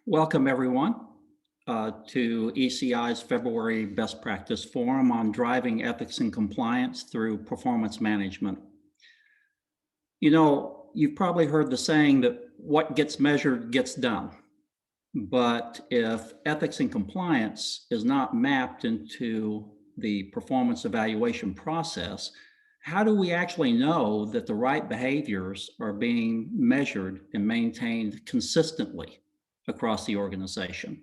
Welcome, everyone, to ECI's February Best Practice Forum on driving ethics and compliance through performance management. You know, you've probably heard the saying that what gets measured gets done. But if ethics and compliance is not mapped into the performance evaluation process, how do we actually know that the right behaviors are being measured and maintained consistently across the organization?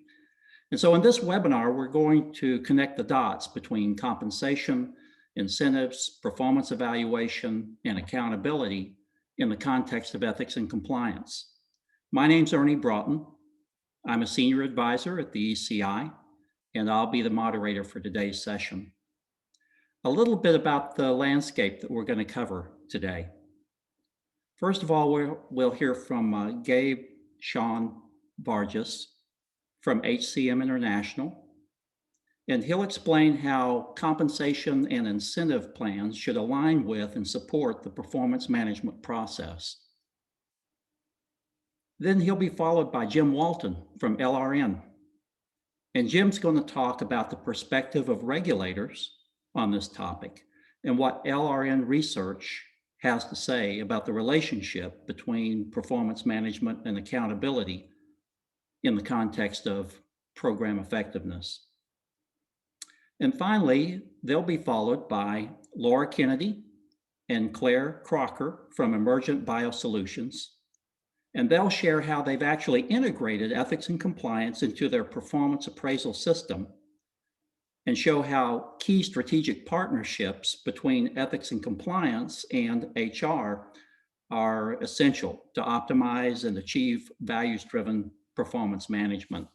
And so in this webinar, we're going to connect the dots between compensation, incentives, performance evaluation, and accountability in the context of ethics and compliance. My name's Ernie Broughton. I'm a senior advisor at the ECI, and I'll be the moderator for today's session. A little bit about the landscape that we're going to cover today. First of all, we'll hear from Gabe Sean Vargas from HCM International, and he'll explain how compensation and incentive plans should align with and support the performance management process. Then he'll be followed by Jim Walton from LRN. And Jim's going to talk about the perspective of regulators on this topic and what LRN research has to say about the relationship between performance management and accountability in the context of program effectiveness. And finally, they'll be followed by Laura Kennedy and Claire Crocker from Emergent Biosolutions. And they'll share how they've actually integrated ethics and compliance into their performance appraisal system and show how key strategic partnerships between ethics and compliance and HR are essential to optimize and achieve values-driven performance management.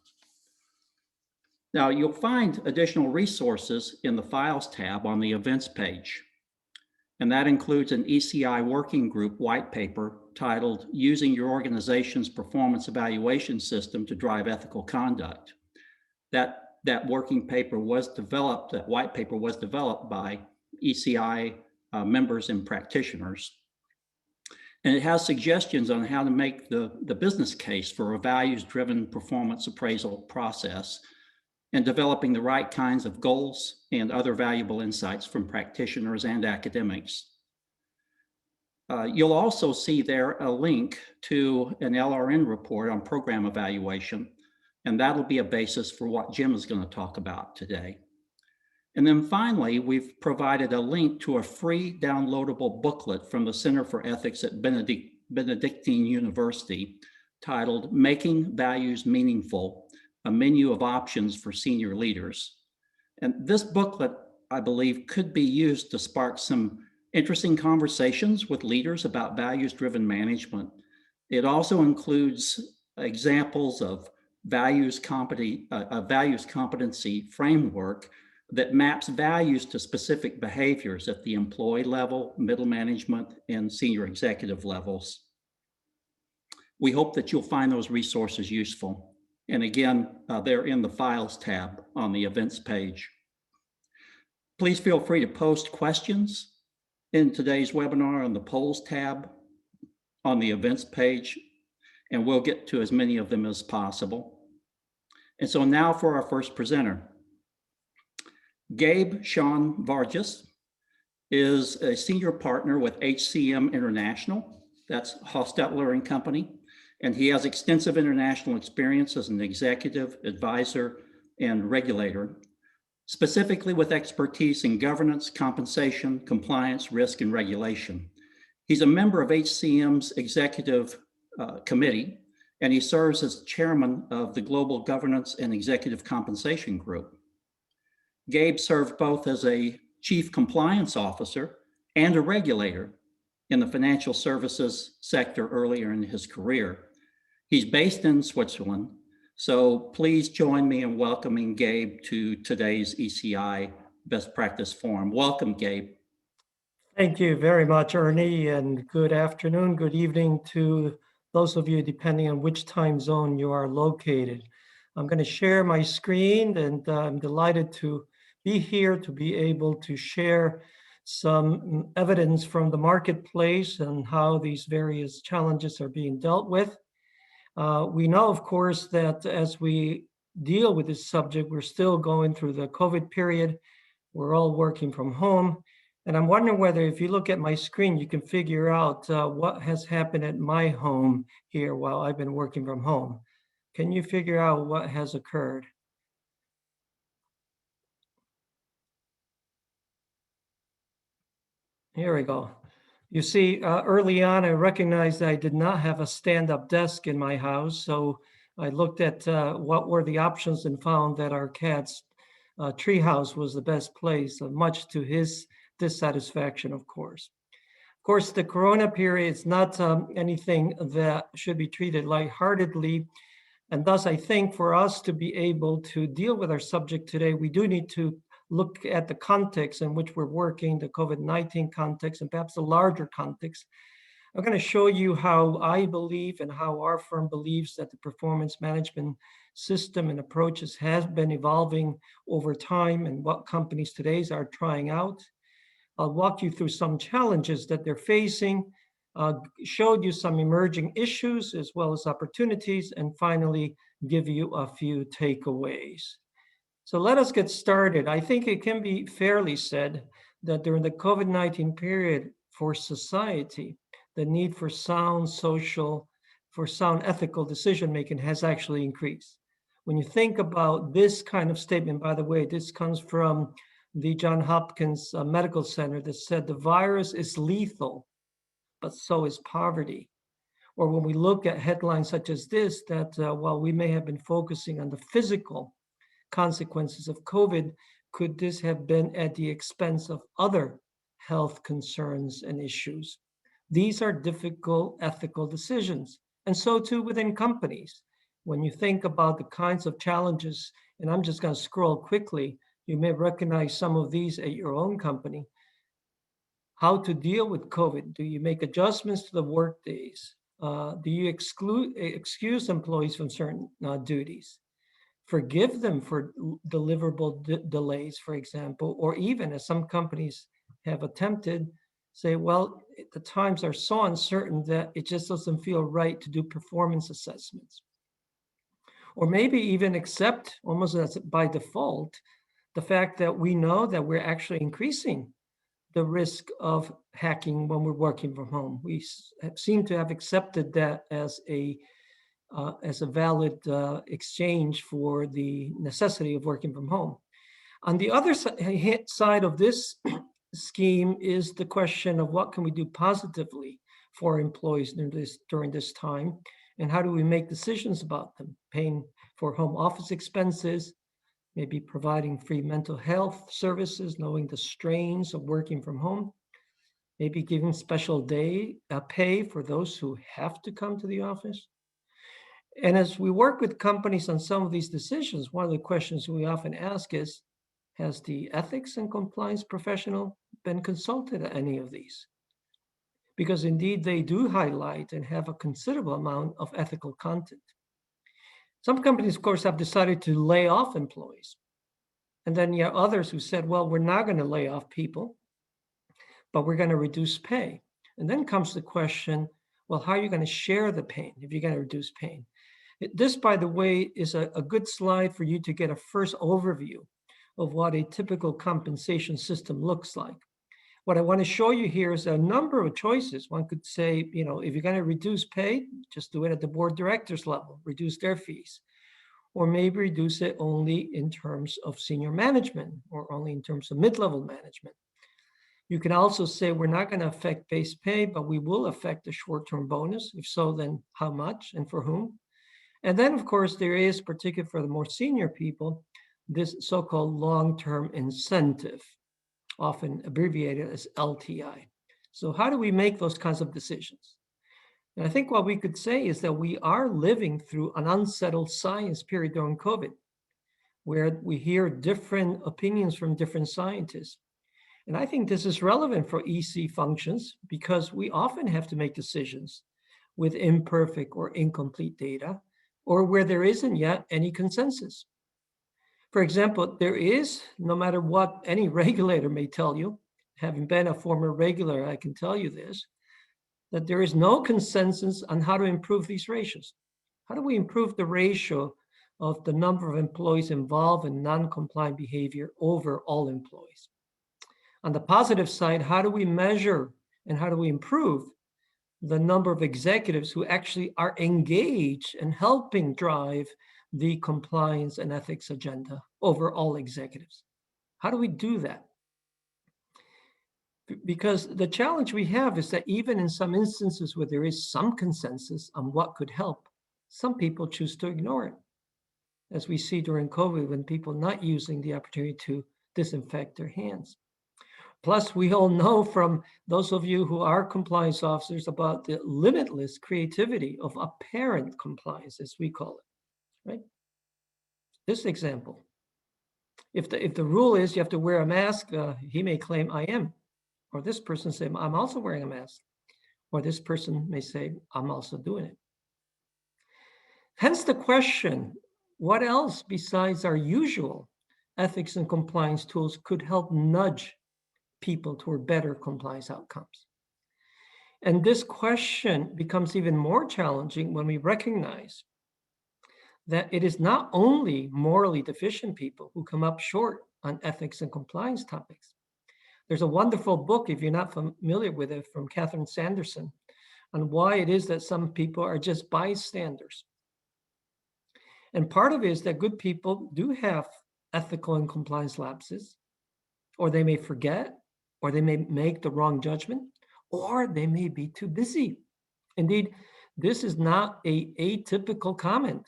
Now, you'll find additional resources in the Files tab on the Events page. And that includes an ECI working group white paper titled Using Your Organization's Performance Evaluation System to Drive Ethical Conduct. That working paper was developed, that white paper was developed by ECI members and practitioners. And it has suggestions on how to make the business case for a values-driven performance appraisal process and developing the right kinds of goals and other valuable insights from practitioners and academics. You'll also see there a link to an LRN report on program evaluation, and that'll be a basis for what Jim is going to talk about today. And then finally, we've provided a link to a free downloadable booklet from the Center for Ethics at Benedictine University titled Making Values Meaningful, a menu of options for senior leaders. And this booklet, I believe, could be used to spark some interesting conversations with leaders about values-driven management. It also includes examples of values competency framework that maps values to specific behaviors at the employee level, middle management, and senior executive levels. We hope that you'll find those resources useful. And again, they're in the Files tab on the Events page. Please feel free to post questions in today's webinar on the Polls tab on the Events page, and we'll get to as many of them as possible. And so now for our first presenter. Gabe Sean Vargas is a senior partner with HCM International. That's Hostetler and Company. And he has extensive international experience as an executive, advisor, and regulator, specifically with expertise in governance, compensation, compliance, risk, and regulation. He's a member of HCM's executive committee, and he serves as chairman of the Global Governance and Executive Compensation Group. Gabe served both as a chief compliance officer and a regulator in the financial services sector earlier in his career. He's based in Switzerland, so please join me in welcoming Gabe to today's ECI Best Practice Forum. Welcome, Gabe. Thank you very much, Ernie, and good afternoon, good evening to those of you, depending on which time zone you are located. I'm going to share my screen, and I'm delighted to be here to be able to share some evidence from the marketplace and how these various challenges are being dealt with. We know, of course, that as we deal with this subject, we're still going through the COVID period. We're all working from home. And I'm wondering whether if you look at my screen, you can figure out what has happened at my home here while I've been working from home. Can you figure out what has occurred? Here we go. You see, early on, I recognized I did not have a stand-up desk in my house. So I looked at what were the options and found that our cat's treehouse was the best place, much to his dissatisfaction, of course. Of course, the Corona period is not anything that should be treated lightheartedly. And thus, I think for us to be able to deal with our subject today, we do need to look at the context in which we're working, the COVID-19 context, and perhaps a larger context. I'm going to show you how I believe and how our firm believes that the performance management system and approaches has been evolving over time and what companies today are trying out. I'll walk you through some challenges that they're facing, showed you some emerging issues as well as opportunities, and finally give you a few takeaways. So let us get started. I think it can be fairly said that during the COVID-19 period for society, the need for sound ethical decision-making has actually increased. When you think about this kind of statement, by the way, this comes from the Johns Hopkins Medical Center that said the virus is lethal, but so is poverty. Or when we look at headlines such as this, that while we may have been focusing on the physical consequences of COVID, could this have been at the expense of other health concerns and issues? These are difficult ethical decisions, and so too within companies. When you think about the kinds of challenges, and I'm just going to scroll quickly, you may recognize some of these at your own company. How to deal with COVID? Do you make adjustments to the work days? Do you excuse employees from certain duties? Forgive them for deliverable delays, for example, or even as some companies have attempted, say, well, the times are so uncertain that it just doesn't feel right to do performance assessments. Or maybe even accept, almost as by default, the fact that we know that we're actually increasing the risk of hacking when we're working from home. We seem to have accepted that as a valid exchange for the necessity of working from home. On the other side of this scheme is the question of what can we do positively for employees during this time, and how do we make decisions about them, paying for home office expenses, maybe providing free mental health services, knowing the strains of working from home, maybe giving special pay for those who have to come to the office. And as we work with companies on some of these decisions, one of the questions we often ask is, has the ethics and compliance professional been consulted at any of these? Because indeed they do highlight and have a considerable amount of ethical content. Some companies, of course, have decided to lay off employees. And then you have others who said, well, we're not going to lay off people, but we're going to reduce pay. And then comes the question, well, how are you going to share the pain if you're going to reduce pain? This, by the way, is a good slide for you to get a first overview of what a typical compensation system looks like. What I want to show you here is a number of choices. One could say, if you're going to reduce pay, just do it at the board directors level, reduce their fees. Or maybe reduce it only in terms of senior management or only in terms of mid-level management. You can also say we're not going to affect base pay, but we will affect the short-term bonus. If so, then how much and for whom? And then, of course, there is, particularly for the more senior people, this so-called long-term incentive, often abbreviated as LTI. So how do we make those kinds of decisions? And I think what we could say is that we are living through an unsettled science period during COVID, where we hear different opinions from different scientists. And I think this is relevant for EC functions because we often have to make decisions with imperfect or incomplete data, or where there isn't yet any consensus. For example, there is, no matter what any regulator may tell you, having been a former regulator, I can tell you this, that there is no consensus on how to improve these ratios, How do we improve the ratio of the number of employees involved in non-compliant behavior over all employees? On the positive side, how do we measure and how do we improve the number of executives who actually are engaged in helping drive the compliance and ethics agenda over all executives? How do we do that? Because the challenge we have is that even in some instances where there is some consensus on what could help, some people choose to ignore it. As we see during COVID, when people not using the opportunity to disinfect their hands. Plus, we all know from those of you who are compliance officers about the limitless creativity of apparent compliance, as we call it, right? This example, if the rule is you have to wear a mask, he may claim I am, or this person say I'm also wearing a mask, or this person may say I'm also doing it. Hence the question, what else besides our usual ethics and compliance tools could help nudge people toward better compliance outcomes? And this question becomes even more challenging when we recognize that it is not only morally deficient people who come up short on ethics and compliance topics. There's a wonderful book, if you're not familiar with it, from Catherine Sanderson on why it is that some people are just bystanders. And part of it is that good people do have ethical and compliance lapses, or they may forget, or they may make the wrong judgment, or they may be too busy. Indeed, this is not an atypical comment.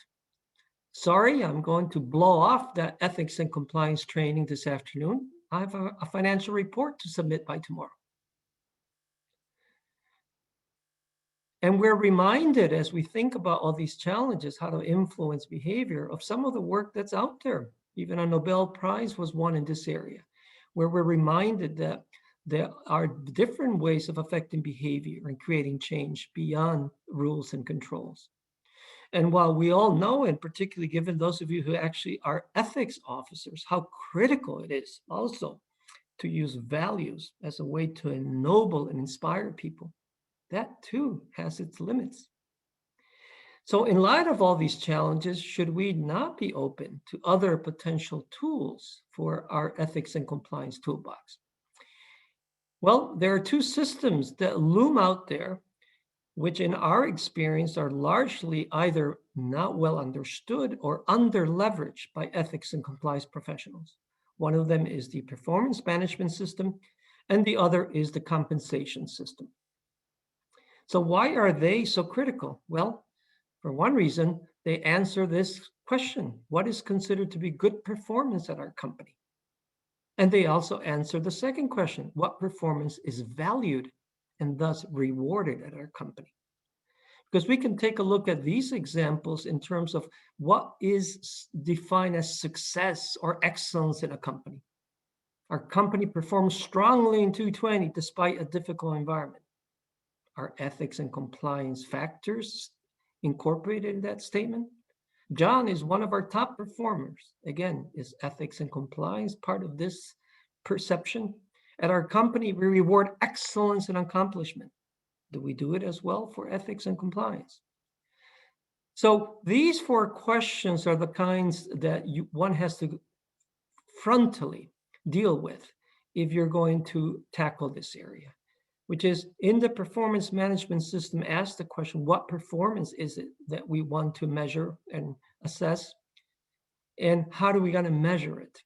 Sorry, I'm going to blow off that ethics and compliance training this afternoon. I have a financial report to submit by tomorrow. And we're reminded as we think about all these challenges, how to influence behavior, of some of the work that's out there. Even a Nobel Prize was won in this area, where we're reminded that there are different ways of affecting behavior and creating change beyond rules and controls. And while we all know, and particularly given those of you who actually are ethics officers, how critical it is also to use values as a way to ennoble and inspire people, that too has its limits. So in light of all these challenges, should we not be open to other potential tools for our ethics and compliance toolbox? Well, there are two systems that loom out there, which in our experience are largely either not well understood or under-leveraged by ethics and compliance professionals. One of them is the performance management system, and the other is the compensation system. So why are they so critical? Well, for one reason, they answer this question: what is considered to be good performance at our company? And they also answer the second question: what performance is valued and thus rewarded at our company? Because we can take a look at these examples in terms of what is defined as success or excellence in a company. Our company performs strongly in 2020 despite a difficult environment. Are ethics and compliance factors incorporated in that statement? John is one of our top performers. Again, is ethics and compliance part of this perception? At our company, we reward excellence and accomplishment. Do we do it as well for ethics and compliance? So these four questions are the kinds that one has to frontally deal with if you're going to tackle this area, which is in the performance management system, ask the question, what performance is it that we want to measure and assess? And how are we going to measure it?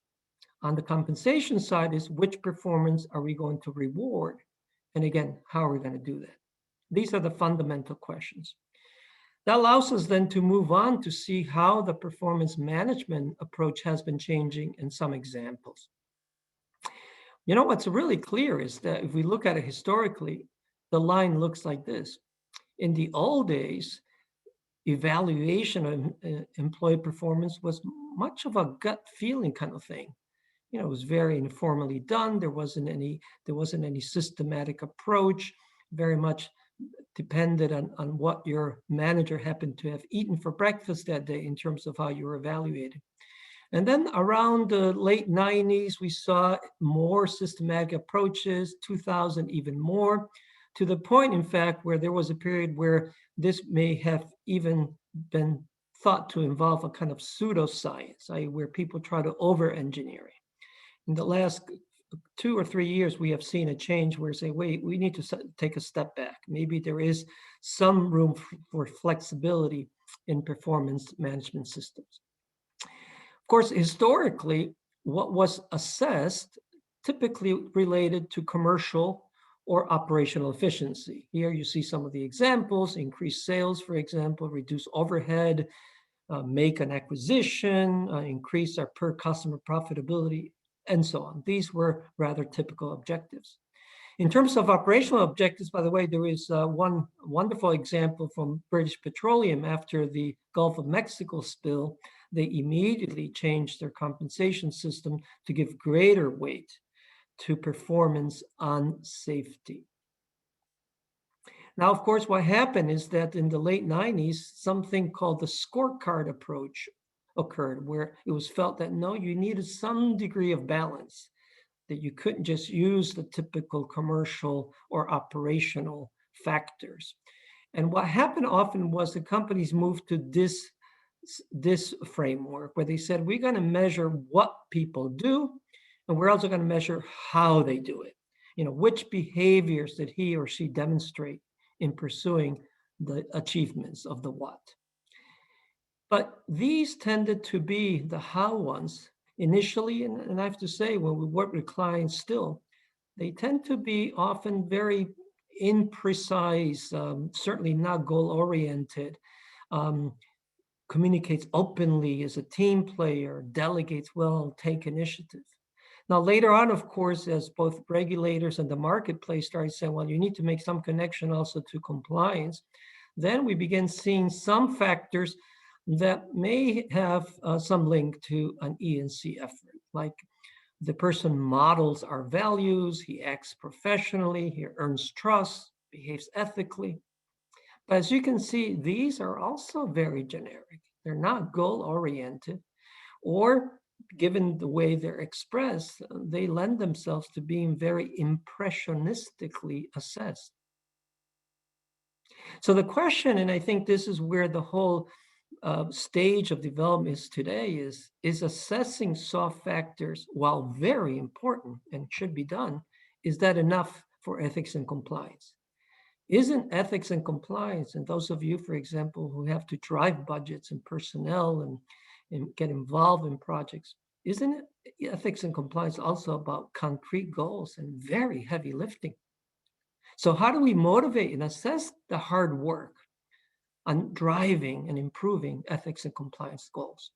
On the compensation side is which performance are we going to reward? And again, how are we going to do that? These are the fundamental questions. That allows us then to move on to see how the performance management approach has been changing in some examples. You know, what's really clear is that if we look at it historically, the line looks like this. In the old days, evaluation of employee performance was much of a gut feeling kind of thing. You know, it was very informally done. There wasn't any systematic approach, very much depended on what your manager happened to have eaten for breakfast that day in terms of how you were evaluated. And then around the late 90s, we saw more systematic approaches, 2000 even more. to the point, in fact, where there was a period where this may have even been thought to involve a kind of pseudoscience, i.e., where people try to over-engineer it. In the last 2 or 3 years, we have seen a change where say, wait, we need to take a step back. Maybe there is some room for flexibility in performance management systems. Of course, historically, what was assessed typically related to commercial or operational efficiency. Here you see some of the examples: increase sales, for example, reduce overhead, make an acquisition, increase our per customer profitability, and so on. These were rather typical objectives. In terms of operational objectives, by the way, there is one wonderful example from British Petroleum after the Gulf of Mexico spill. They immediately changed their compensation system to give greater weight to performance on safety. Now, of course, what happened is that in the late 90s, something called the scorecard approach occurred, where it was felt that no, you needed some degree of balance, that you couldn't just use the typical commercial or operational factors. And what happened often was the companies moved to this framework where they said, we're going to measure what people do, and we're also going to measure how they do it. Which behaviors did he or she demonstrate in pursuing the achievements of the what. But these tended to be the how ones initially, and I have to say, when we work with clients still, they tend to be often very imprecise, certainly not goal-oriented, communicates openly, is a team player, delegates well, take initiative. Now, later on, of course, as both regulators and the marketplace started saying, well, you need to make some connection also to compliance, then we begin seeing some factors that may have some link to an E&C effort, like the person models our values, he acts professionally, he earns trust, behaves ethically. But as you can see, these are also very generic. They're not goal-oriented, or given the way they're expressed, they lend themselves to being very impressionistically assessed. So the question, and I think this is where the whole stage of development is today, is assessing soft factors, while very important and should be done, is that enough for ethics and compliance? Isn't ethics and compliance, and those of you, for example, who have to drive budgets and personnel and get involved in projects, isn't it ethics and compliance also about concrete goals and very heavy lifting? So how do we motivate and assess the hard work on driving and improving ethics and compliance goals?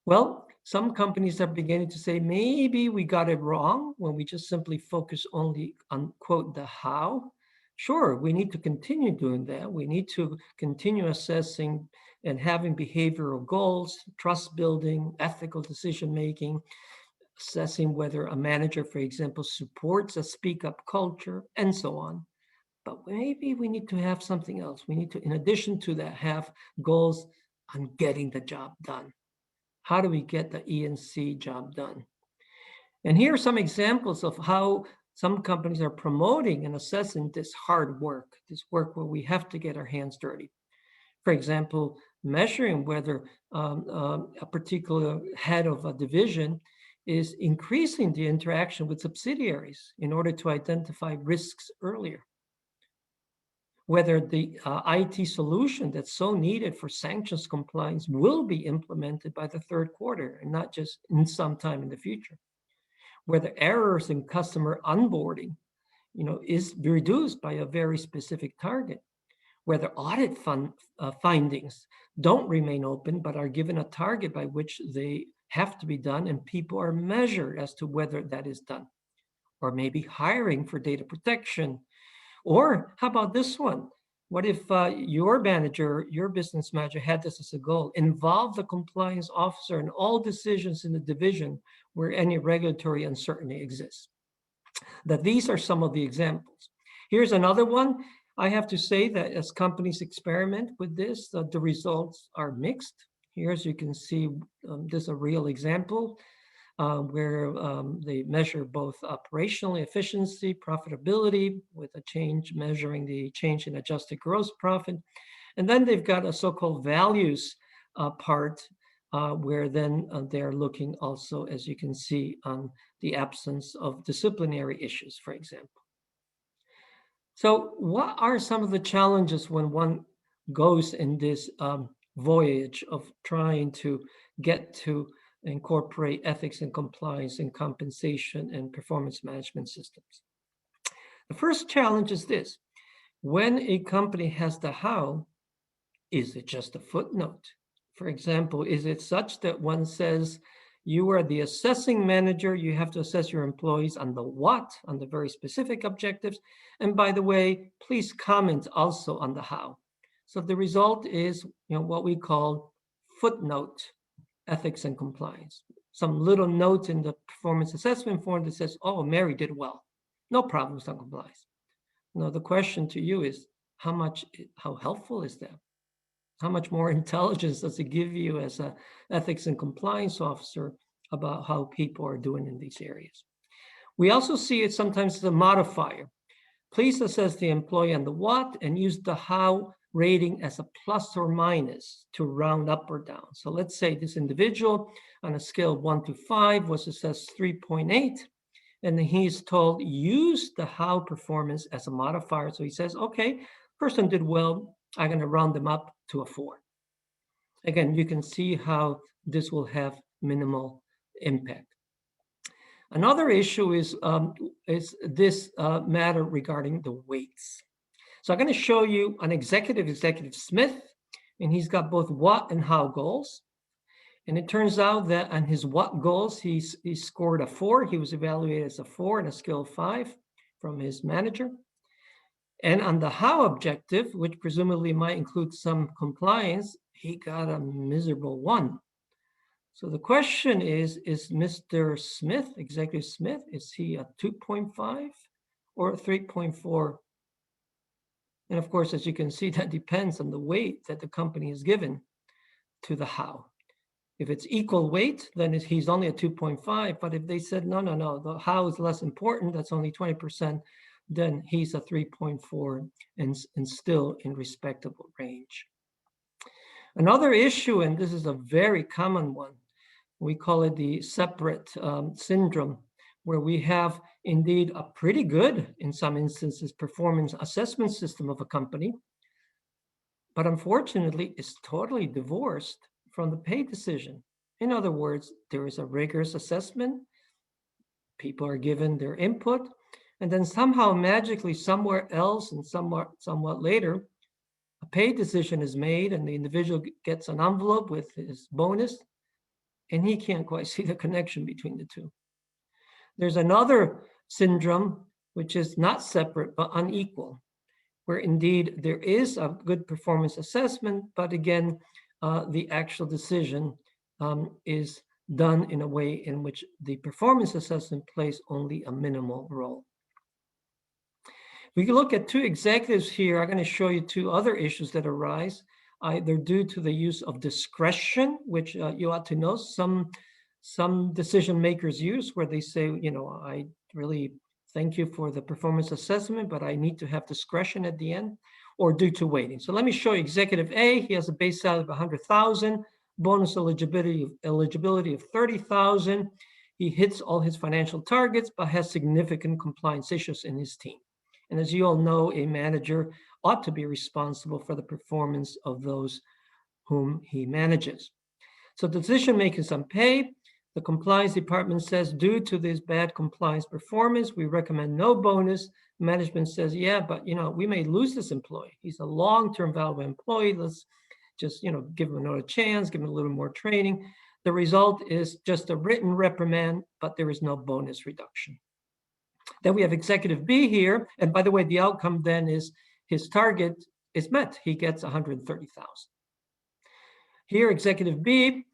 Well, some companies are beginning to say, maybe we got it wrong when we just simply focus only on, quote, the how. Sure, we need to continue doing that. We need to continue assessing and having behavioral goals, trust building, ethical decision making, assessing whether a manager, for example, supports a speak up culture, and so on. But maybe we need to have something else. We need to, in addition to that, have goals on getting the job done. How do we get the E&C job done? And here are some examples of how some companies are promoting and assessing this hard work, this work where we have to get our hands dirty. For example, measuring whether a particular head of a division is increasing the interaction with subsidiaries in order to identify risks earlier. Whether the IT solution that's so needed for sanctions compliance will be implemented by the third quarter and not just in some time in the future. Whether errors in customer onboarding, is reduced by a very specific target. Whether audit findings don't remain open but are given a target by which they have to be done, and people are measured as to whether that is done. Or maybe hiring for data protection. Or how about this one? What if your manager, your business manager had this as a goal? Involve the compliance officer in all decisions in the division where any regulatory uncertainty exists. That these are some of the examples. Here's another one. I have to say that as companies experiment with this, the results are mixed. Here, as you can see, this is a real example. where they measure both operational efficiency, profitability, with a change measuring the change in adjusted gross profit. And then they've got a so-called values part, where then they're looking also, as you can see, on the absence of disciplinary issues, for example. So what are some of the challenges when one goes in this voyage of trying to get to incorporate ethics and compliance in compensation and performance management systems? The first challenge is this: when a company has the how, is it just a footnote? For example, is it such that one says, you are the assessing manager, you have to assess your employees on the what, on the very specific objectives, and by the way, please comment also on the how. So the result is, what we call footnote ethics and compliance. Some little note in the performance assessment form that says, oh, Mary did well, no problems on compliance. Now the question to you is, how helpful is that? How much more intelligence does it give you as an ethics and compliance officer about how people are doing in these areas? We also see it sometimes as a modifier. Please assess the employee on the what and use the how rating as a plus or minus to round up or down. So let's say this individual on a scale of 1 to 5 was assessed 3.8, and he's told use the how performance as a modifier. So he says, okay, person did well, I'm going to round them up to a 4. Again, you can see how this will have minimal impact. Another issue is this matter regarding the weights. So I'm going to show you an Executive Smith, and he's got both what and how goals. And it turns out that on his what goals, he scored a 4. He was evaluated as a 4 on a scale of 5 from his manager. And on the how objective, which presumably might include some compliance, he got a miserable 1. So the question is Mr. Smith, Executive Smith, is he a 2.5 or a 3.4? And of course, as you can see, that depends on the weight that the company is given to the how. If it's equal weight, then he's only a 2.5. But if they said, no, the how is less important, that's only 20%, then he's a 3.4 and still in respectable range. Another issue, and this is a very common one, we call it the separate syndrome, where we have indeed a pretty good, in some instances, performance assessment system of a company, but unfortunately it's totally divorced from the pay decision. In other words, there is a rigorous assessment, people are given their input, and then somehow magically somewhere else and somewhat later, a pay decision is made and the individual gets an envelope with his bonus, and he can't quite see the connection between the two. There's another syndrome, which is not separate but unequal, where indeed there is a good performance assessment, but again, the actual decision is done in a way in which the performance assessment plays only a minimal role. We can look at 2 executives here. I'm going to show you 2 other issues that arise, either due to the use of discretion, which you ought to know some decision makers use, where they say, I really thank you for the performance assessment, but I need to have discretion at the end, or due to weighting. So let me show you Executive A. He has a base salary of 100,000, bonus eligibility of 30,000. He hits all his financial targets, but has significant compliance issues in his team. And as you all know, a manager ought to be responsible for the performance of those whom he manages. So decision makers on pay, the compliance department says, due to this bad compliance performance, we recommend no bonus. Management says, yeah, but we may lose this employee. He's a long-term valuable employee. Let's just give him another chance, give him a little more training. The result is just a written reprimand, but there is no bonus reduction. Then we have Executive B here. And by the way, the outcome then is his target is met. He gets 130,000. Here, Executive B,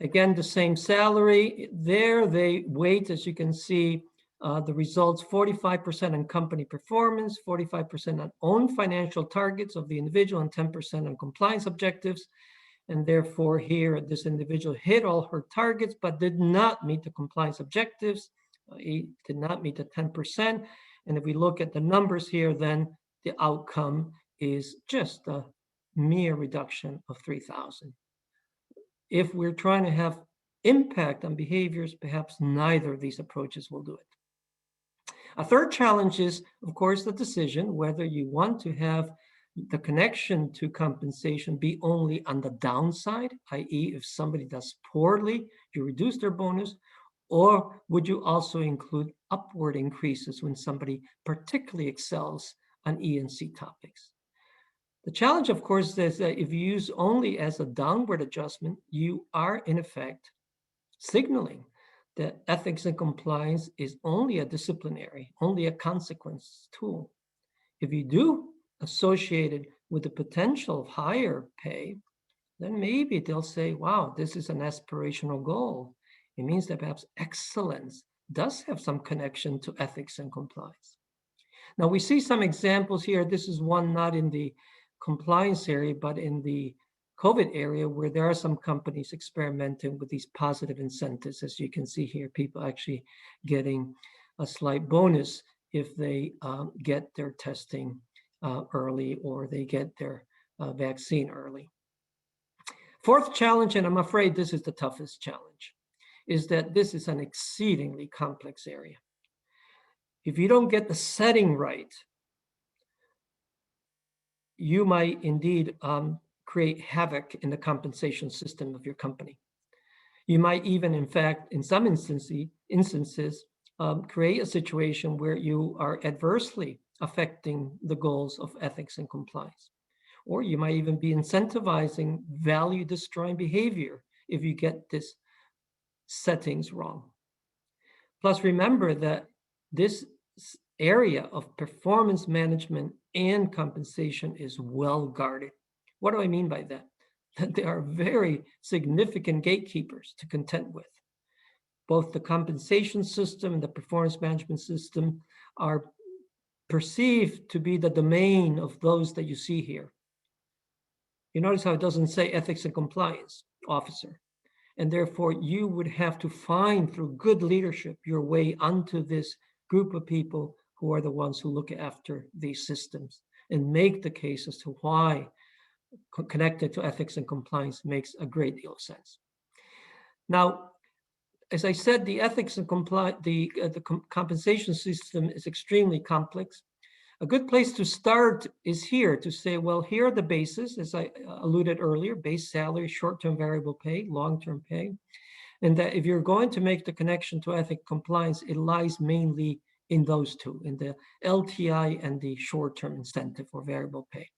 again, the same salary. There they weight, as you can see, the results 45% on company performance, 45% on own financial targets of the individual, and 10% on compliance objectives. And therefore here, this individual hit all her targets, but did not meet the compliance objectives. He did not meet the 10%. And if we look at the numbers here, then the outcome is just a mere reduction of 3,000. If we're trying to have impact on behaviors, perhaps neither of these approaches will do it. A third challenge is, of course, the decision whether you want to have the connection to compensation be only on the downside, i.e., if somebody does poorly, you reduce their bonus, or would you also include upward increases when somebody particularly excels on E&C topics? The challenge, of course, is that if you use only as a downward adjustment, you are in effect signaling that ethics and compliance is only a disciplinary, only a consequence tool. If you do associate it with the potential of higher pay, then maybe they'll say, wow, this is an aspirational goal. It means that perhaps excellence does have some connection to ethics and compliance. Now we see some examples here. This is one not in the compliance area, but in the COVID area, where there are some companies experimenting with these positive incentives. As you can see here, people actually getting a slight bonus if they get their testing early or they get their vaccine early. Fourth challenge, and I'm afraid this is the toughest challenge, is that this is an exceedingly complex area. If you don't get the setting right, you might indeed create havoc in the compensation system of your company. You might even, in fact, in some instances, create a situation where you are adversely affecting the goals of ethics and compliance. Or you might even be incentivizing value-destroying behavior if you get this settings wrong. Plus, remember that this area of performance management and compensation is well guarded. What do I mean by that? That there are very significant gatekeepers to contend with. Both the compensation system and the performance management system are perceived to be the domain of those that you see here. You notice how it doesn't say ethics and compliance officer. And therefore, you would have to find through good leadership your way onto this group of people who are the ones who look after these systems and make the case as to why connected to ethics and compliance makes a great deal of sense. Now, as I said, the ethics and compensation system is extremely complex. A good place to start is here to say, well, here are the bases, as I alluded earlier: base salary, short-term variable pay, long-term pay. And that if you're going to make the connection to ethics compliance, it lies mainly in those two, in the LTI and the short-term incentive or variable pay.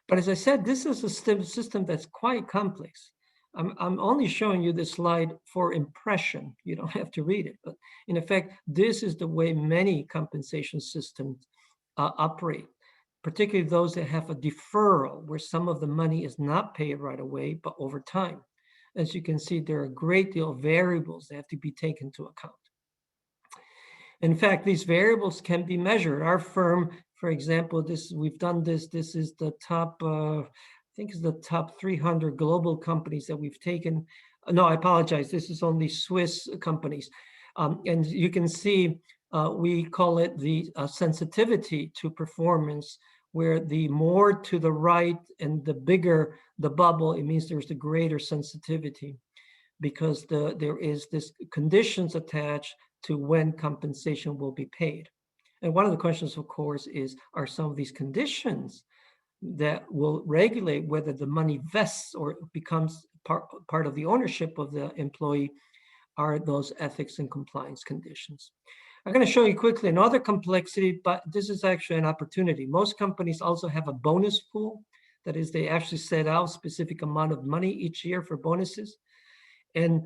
But as I said, this is a system that's quite complex. I'm only showing you this slide for impression. You don't have to read it. But in effect, this is the way many compensation systems operate, particularly those that have a deferral where some of the money is not paid right away, but over time. As you can see, there are a great deal of variables that have to be taken into account. In fact, these variables can be measured. Our firm, for example, we've done this. This is the top, I think it's the top 300 global companies that we've taken. No, I apologize. This is only Swiss companies. And you can see we call it the sensitivity to performance, where the more to the right and the bigger the bubble, it means there's the greater sensitivity, because there is this conditions attached to when compensation will be paid. And one of the questions, of course, is, are some of these conditions that will regulate whether the money vests or becomes part of the ownership of the employee, are those ethics and compliance conditions? I'm going to show you quickly another complexity, but this is actually an opportunity. Most companies also have a bonus pool. That is, they actually set out a specific amount of money each year for bonuses. And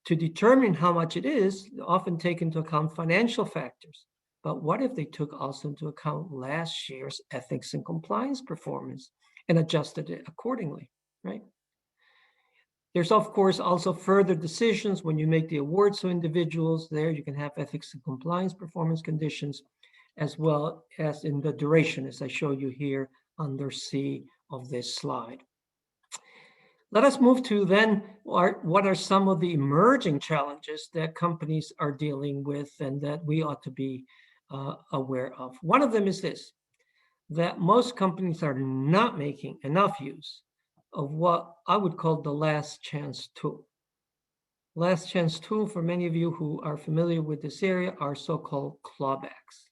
to determine how much it is, often take into account financial factors. But what if they took also into account last year's ethics and compliance performance and adjusted it accordingly, right? There's, of course, also further decisions when you make the awards to individuals. There you can have ethics and compliance performance conditions, as well as in the duration, as I show you here under C of this slide. Let us move to then what are some of the emerging challenges that companies are dealing with and that we ought to be aware of. One of them is this, that most companies are not making enough use of what I would call the last chance tool. Last chance tool, for many of you who are familiar with this area, are so-called clawbacks,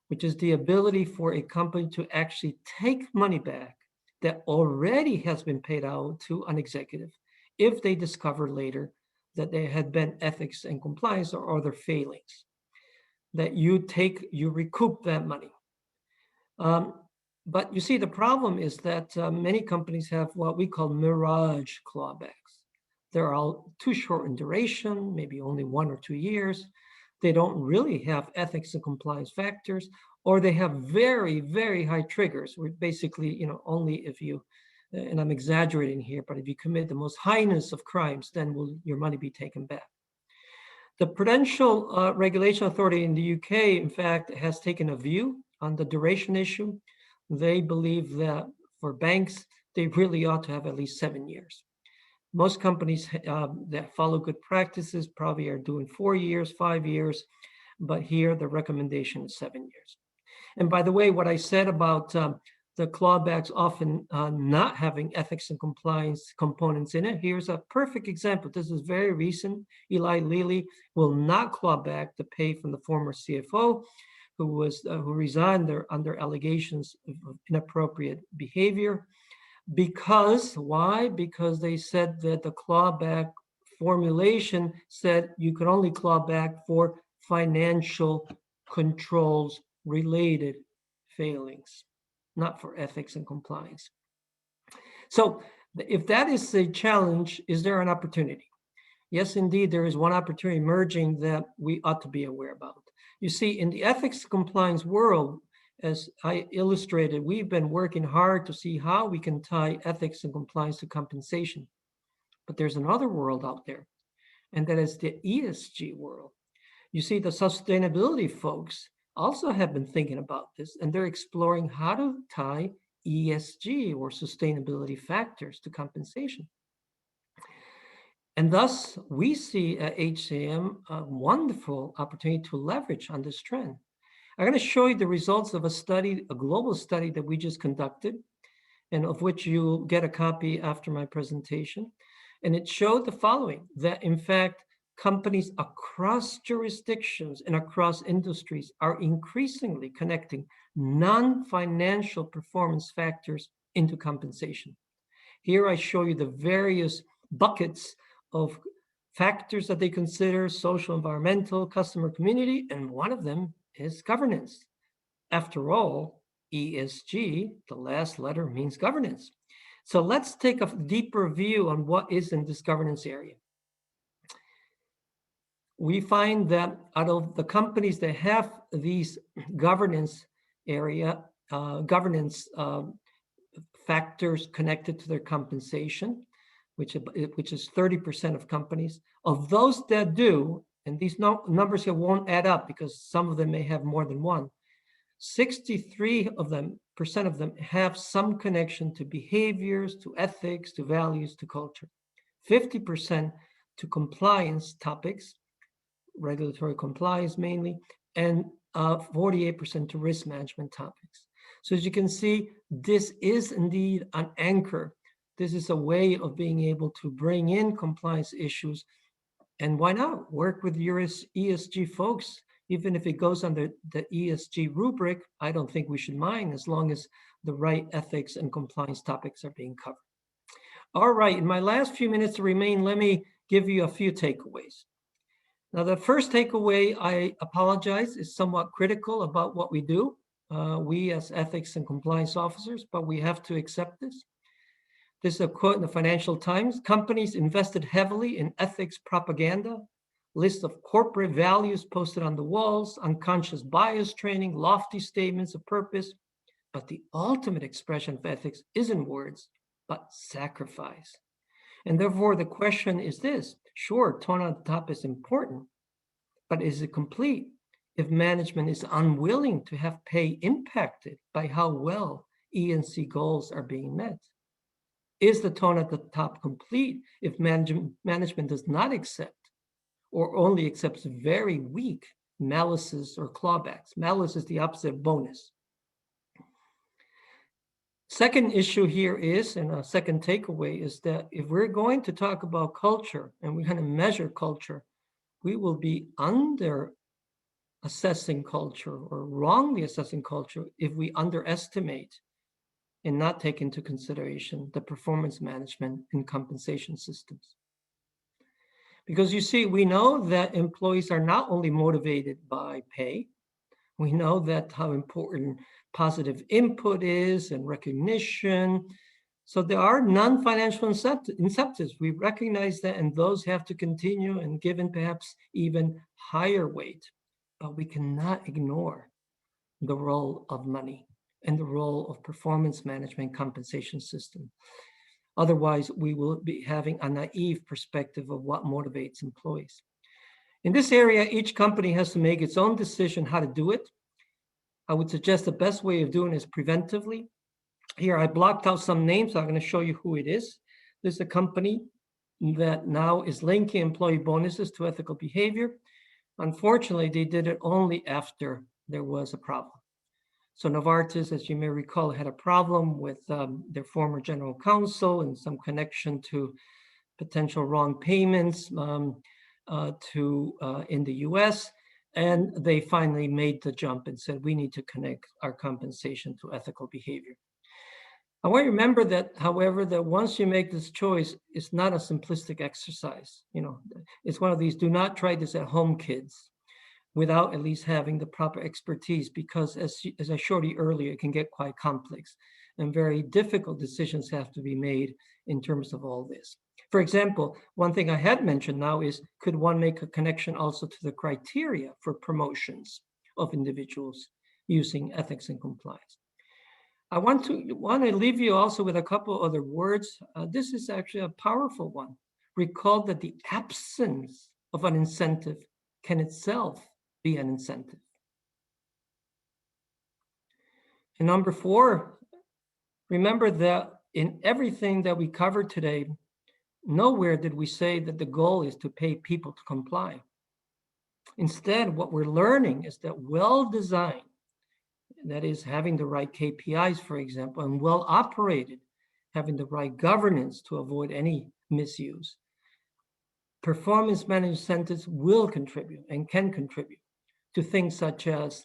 which is the ability for a company to actually take money back that already has been paid out to an executive if they discover later that there had been ethics and compliance or other failings, that you recoup that money. But you see, the problem is that many companies have what we call mirage clawbacks. They're all too short in duration, maybe only 1 or 2 years. They don't really have ethics and compliance factors, or they have very, very high triggers, where basically, only if you, and I'm exaggerating here, but if you commit the most heinous of crimes, then will your money be taken back. The Prudential Regulation Authority in the UK, in fact, has taken a view on the duration issue. They believe that for banks, they really ought to have at least 7 years. Most companies that follow good practices probably are doing 4 years, 5 years, but here the recommendation is 7 years. And by the way, what I said about the clawbacks often not having ethics and compliance components in it, here's a perfect example. This is very recent. Eli Lilly will not claw back the pay from the former CFO who resigned under allegations of inappropriate behavior. Because, why? Because they said that the clawback formulation said you could only claw back for financial controls related failings, not for ethics and compliance. So if that is a challenge, is there an opportunity? Yes, indeed, there is one opportunity emerging that we ought to be aware about. You see, in the ethics compliance world, as I illustrated, we've been working hard to see how we can tie ethics and compliance to compensation. But there's another world out there, and that is the ESG world. You see, the sustainability folks also have been thinking about this, and they're exploring how to tie ESG or sustainability factors to compensation. And thus, we see at HCM a wonderful opportunity to leverage on this trend. I'm going to show you the results of a study, a global study that we just conducted, and of which you'll get a copy after my presentation. And it showed the following, that in fact, companies across jurisdictions and across industries are increasingly connecting non-financial performance factors into compensation. Here I show you the various buckets of factors that they consider: social, environmental, customer, community, and one of them is governance. After all, ESG, the last letter means governance. So let's take a deeper view on what is in this governance area. We find that out of the companies that have these governance area, factors connected to their compensation, which is 30% of companies, of those that do, and these numbers here won't add up because some of them may have more than one, 63% of them have some connection to behaviors, to ethics, to values, to culture. 50% to compliance topics, regulatory compliance mainly, and 48% to risk management topics. So as you can see, this is indeed an anchor. This is a way of being able to bring in compliance issues. And why not work with your ESG folks? Even if it goes under the ESG rubric, I don't think we should mind, as long as the right ethics and compliance topics are being covered. All right, in my last few minutes to remain, let me give you a few takeaways. Now, the first takeaway, I apologize, is somewhat critical about what we do, we as ethics and compliance officers, but we have to accept this. This is a quote in the Financial Times: companies invested heavily in ethics propaganda, list of corporate values posted on the walls, unconscious bias training, lofty statements of purpose, but the ultimate expression of ethics isn't words, but sacrifice. And therefore, the question is this: sure, tone on the top is important, but is it complete if management is unwilling to have pay impacted by how well E&C goals are being met? Is the tone at the top complete if management does not accept or only accepts very weak malices or clawbacks? Malice is the opposite of bonus. Second issue here is, and a second takeaway is that if we're going to talk about culture and we're going to measure culture, we will be under assessing culture or wrongly assessing culture if we underestimate and not take into consideration the performance management and compensation systems. Because you see, we know that employees are not only motivated by pay, we know that how important positive input is and recognition. So there are non-financial incentives. We recognize that, and those have to continue and given perhaps even higher weight. But we cannot ignore the role of money and the role of performance management compensation system. Otherwise, we will be having a naive perspective of what motivates employees. In this area, each company has to make its own decision how to do it. I would suggest the best way of doing it is preventively. Here, I blocked out some names. So I'm going to show you who it is. This is a company that now is linking employee bonuses to ethical behavior. Unfortunately, they did it only after there was a problem. So Novartis, as you may recall, had a problem with their former general counsel and some connection to potential wrong payments in the US. And they finally made the jump and said, we need to connect our compensation to ethical behavior. I want you to remember that, however, that once you make this choice, it's not a simplistic exercise. You know, it's one of these, do not try this at home, kids, without at least having the proper expertise, because as I showed you earlier, it can get quite complex and very difficult decisions have to be made in terms of all this. For example, one thing I had mentioned now is, could one make a connection also to the criteria for promotions of individuals using ethics and compliance? I want to leave you also with a couple other words. This is actually a powerful one. Recall that the absence of an incentive can itself be an incentive. And number 4, remember that in everything that we covered today, nowhere did we say that the goal is to pay people to comply. Instead, what we're learning is that well-designed, that is having the right KPIs, for example, and well operated, having the right governance to avoid any misuse, performance management incentives will contribute and can contribute to things such as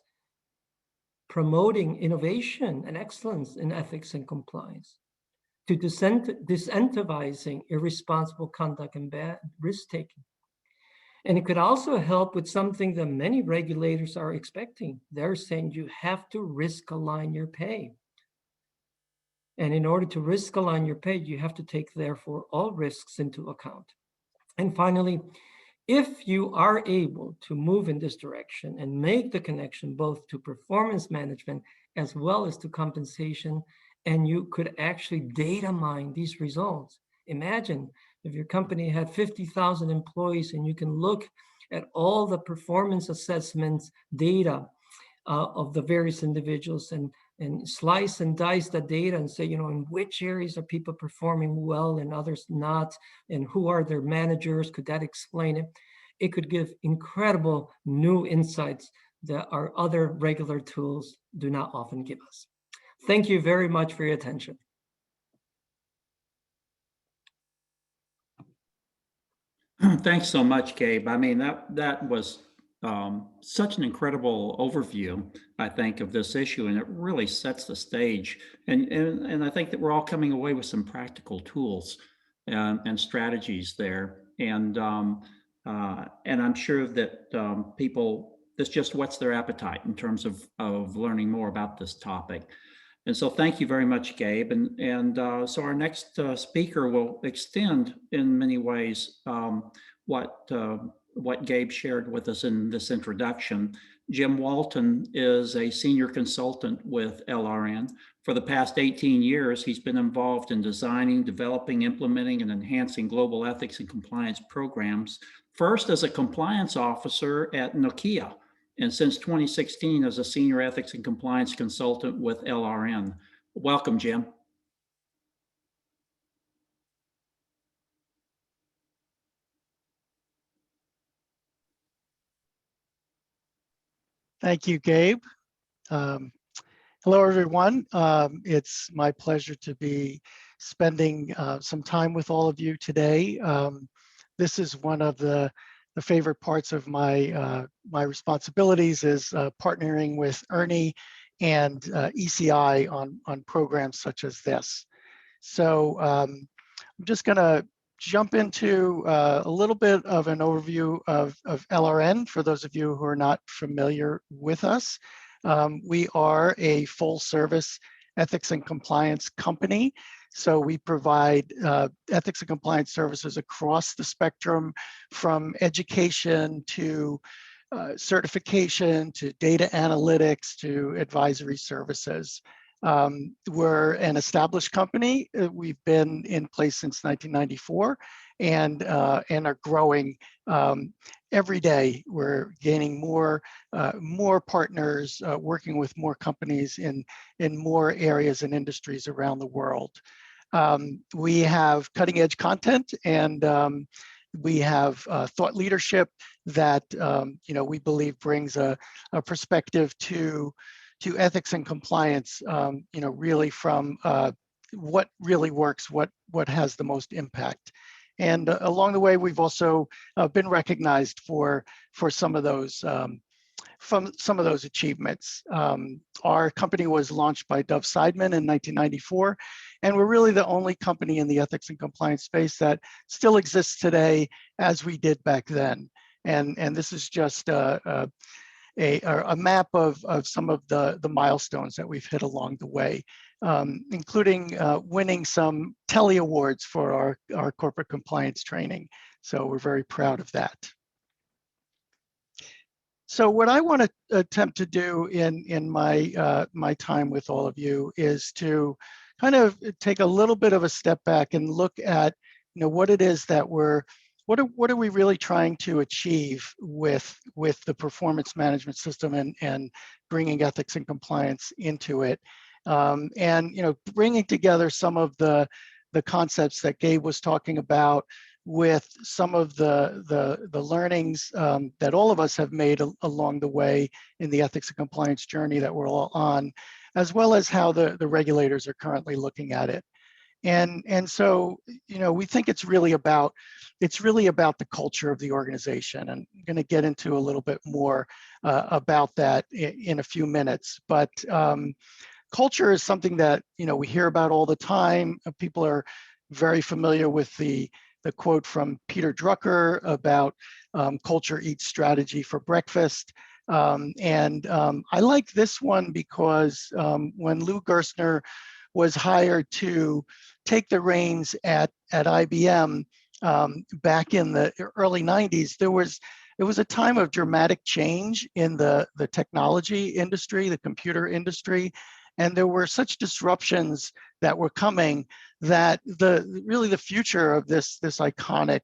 promoting innovation and excellence in ethics and compliance, to disincentivizing irresponsible conduct and bad risk-taking. And it could also help with something that many regulators are expecting. They're saying you have to risk align your pay. And in order to risk align your pay, you have to take, therefore, all risks into account. And finally, if you are able to move in this direction and make the connection both to performance management as well as to compensation, and you could actually data mine these results. Imagine if your company had 50,000 employees and you can look at all the performance assessments data of the various individuals and slice and dice the data and say, you know, in which areas are people performing well and others not, and who are their managers, could that explain it? It could give incredible new insights that our other regular tools do not often give us. Thank you very much for your attention. Thanks so much, Gabe. I mean, that was such an incredible overview, I think, of this issue, and it really sets the stage. And I think that we're all coming away with some practical tools and strategies there. And I'm sure that people, this just whets their appetite in terms of learning more about this topic. And so thank you very much, Gabe. And so our next speaker will extend in many ways what Gabe shared with us in this introduction. Jim Walton is a senior consultant with LRN. For the past 18 years, he's been involved in designing, developing, implementing, and enhancing global ethics and compliance programs, first as a compliance officer at Nokia, and since 2016 as a senior ethics and compliance consultant with LRN. Welcome, Jim. Thank you, Gabe. Um, Hello, everyone. It's my pleasure to be spending some time with all of you today. This is one of the favorite parts of my responsibilities is partnering with Ernie and ECI on programs such as this. So I'm just going to jump into a little bit of an overview of LRN for those of you who are not familiar with us. We are a full service ethics and compliance company. So we provide ethics and compliance services across the spectrum, from education to certification to data analytics to advisory services. We're an established company. We've been in place since 1994 and are growing every day. We're gaining more partners, working with more companies in more areas and industries around the world. We have cutting edge content, and we have thought leadership that we believe brings a perspective to ethics and compliance, really from what really works, what has the most impact. And along the way, we've also been recognized for some of those achievements. Our company was launched by Dov Seidman in 1994, and we're really the only company in the ethics and compliance space that still exists today as we did back then. And this is just a map of some of the milestones that we've hit along the way, including winning some Telly Awards for our corporate compliance training. So we're very proud of that. So what I want to attempt to do in my my time with all of you is to kind of take a little bit of a step back and look at what it is that what are we really trying to achieve with the performance management system and bringing ethics and compliance into it, and bringing together some of the concepts that Gabe was talking about with some of the learnings that all of us have made along the way in the ethics and compliance journey that we're all on, as well as how the regulators are currently looking at it. And so, we think it's really about the culture of the organization. And I'm going to get into a little bit more about that in a few minutes. But culture is something that we hear about all the time. People are very familiar with the quote from Peter Drucker about culture eats strategy for breakfast. I like this one because when Lou Gerstner was hired to take the reins at IBM back in the early 90s, it was a time of dramatic change in the technology industry, the computer industry, and there were such disruptions that were coming that really the future of this iconic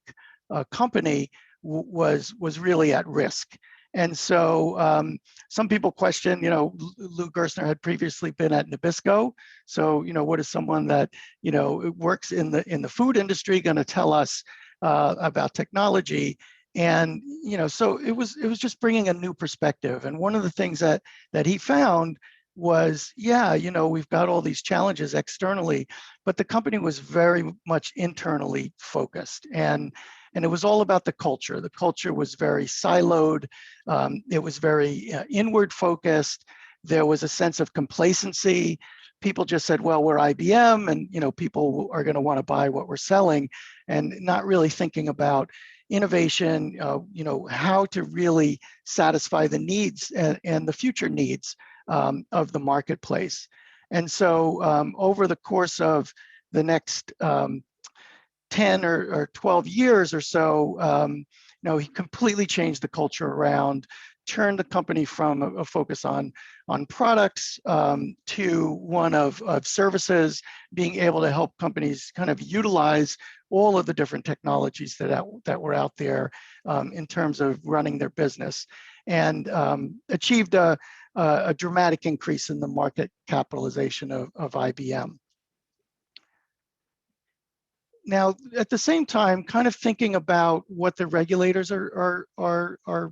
company was really at risk. And so some people question, Lou Gerstner had previously been at Nabisco. So, what is someone that, works in the food industry going to tell us about technology? And, so it was just bringing a new perspective. And one of the things that he found was, we've got all these challenges externally, but the company was very much internally focused. And it was all about the culture. The culture was very siloed. It was very inward focused. There was a sense of complacency. People just said, well, we're IBM, and people are going to want to buy what we're selling, and not really thinking about innovation, how to really satisfy the needs and the future needs of the marketplace. And so over the course of the next 10 or 12 years or so, he completely changed the culture around, turned the company from a focus on products to one of services, being able to help companies kind of utilize all of the different technologies that were out there in terms of running their business, and achieved a dramatic increase in the market capitalization of IBM. Now, at the same time, kind of thinking about what the regulators are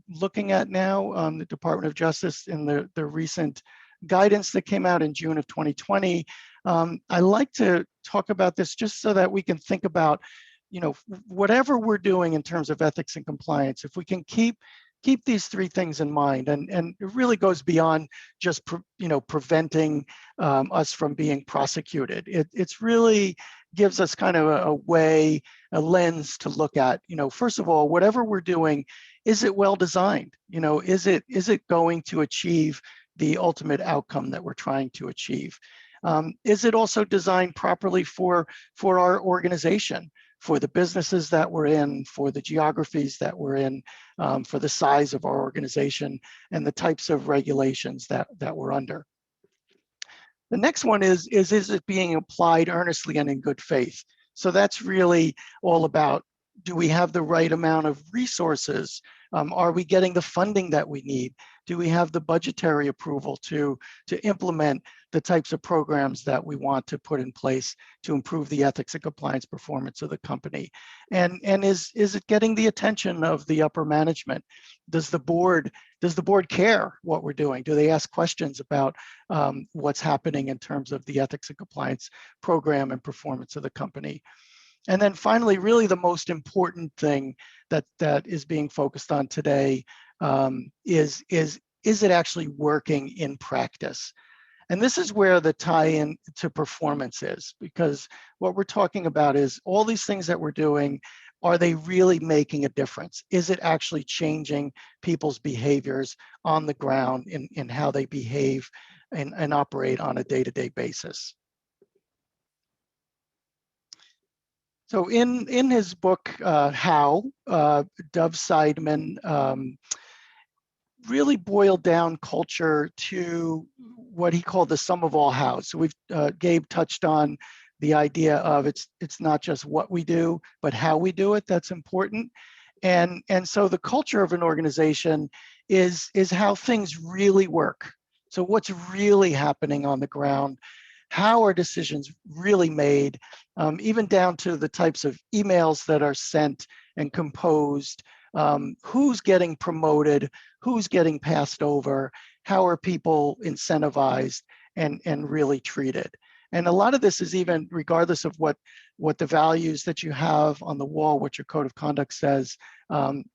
looking at now, the Department of Justice in the recent guidance that came out in June of 2020. I like to talk about this just so that we can think about, whatever we're doing in terms of ethics and compliance, if we can keep these three things in mind, and it really goes beyond just preventing us from being prosecuted. It's really gives us kind of a way, a lens to look at, first of all, whatever we're doing, is it well designed? Is it going to achieve the ultimate outcome that we're trying to achieve? Is it also designed properly for our organization, for the businesses that we're in, for the geographies that we're in, for the size of our organization, and the types of regulations that we're under? The next one is it being applied earnestly and in good faith? So that's really all about, do we have the right amount of resources? Are we getting the funding that we need? Do we have the budgetary approval to implement the types of programs that we want to put in place to improve the ethics and compliance performance of the company? And is it getting the attention of the upper management? Does the board care what we're doing? Do they ask questions about what's happening in terms of the ethics and compliance program and performance of the company? And then finally, really the most important thing that is being focused on today is it actually working in practice? And this is where the tie-in to performance is, because what we're talking about is all these things that we're doing, are they really making a difference? Is it actually changing people's behaviors on the ground in how they behave and operate on a day-to-day basis? So in his book, How, Dov Seidman really boiled down culture to what he called the sum of all hows. So Gabe touched on the idea of it's not just what we do, but how we do it that's important. And so the culture of an organization is how things really work. So what's really happening on the ground? How are decisions really made, even down to the types of emails that are sent and composed, who's getting promoted, who's getting passed over, how are people incentivized and really treated? And a lot of this is even regardless of what the values that you have on the wall, what your code of conduct says,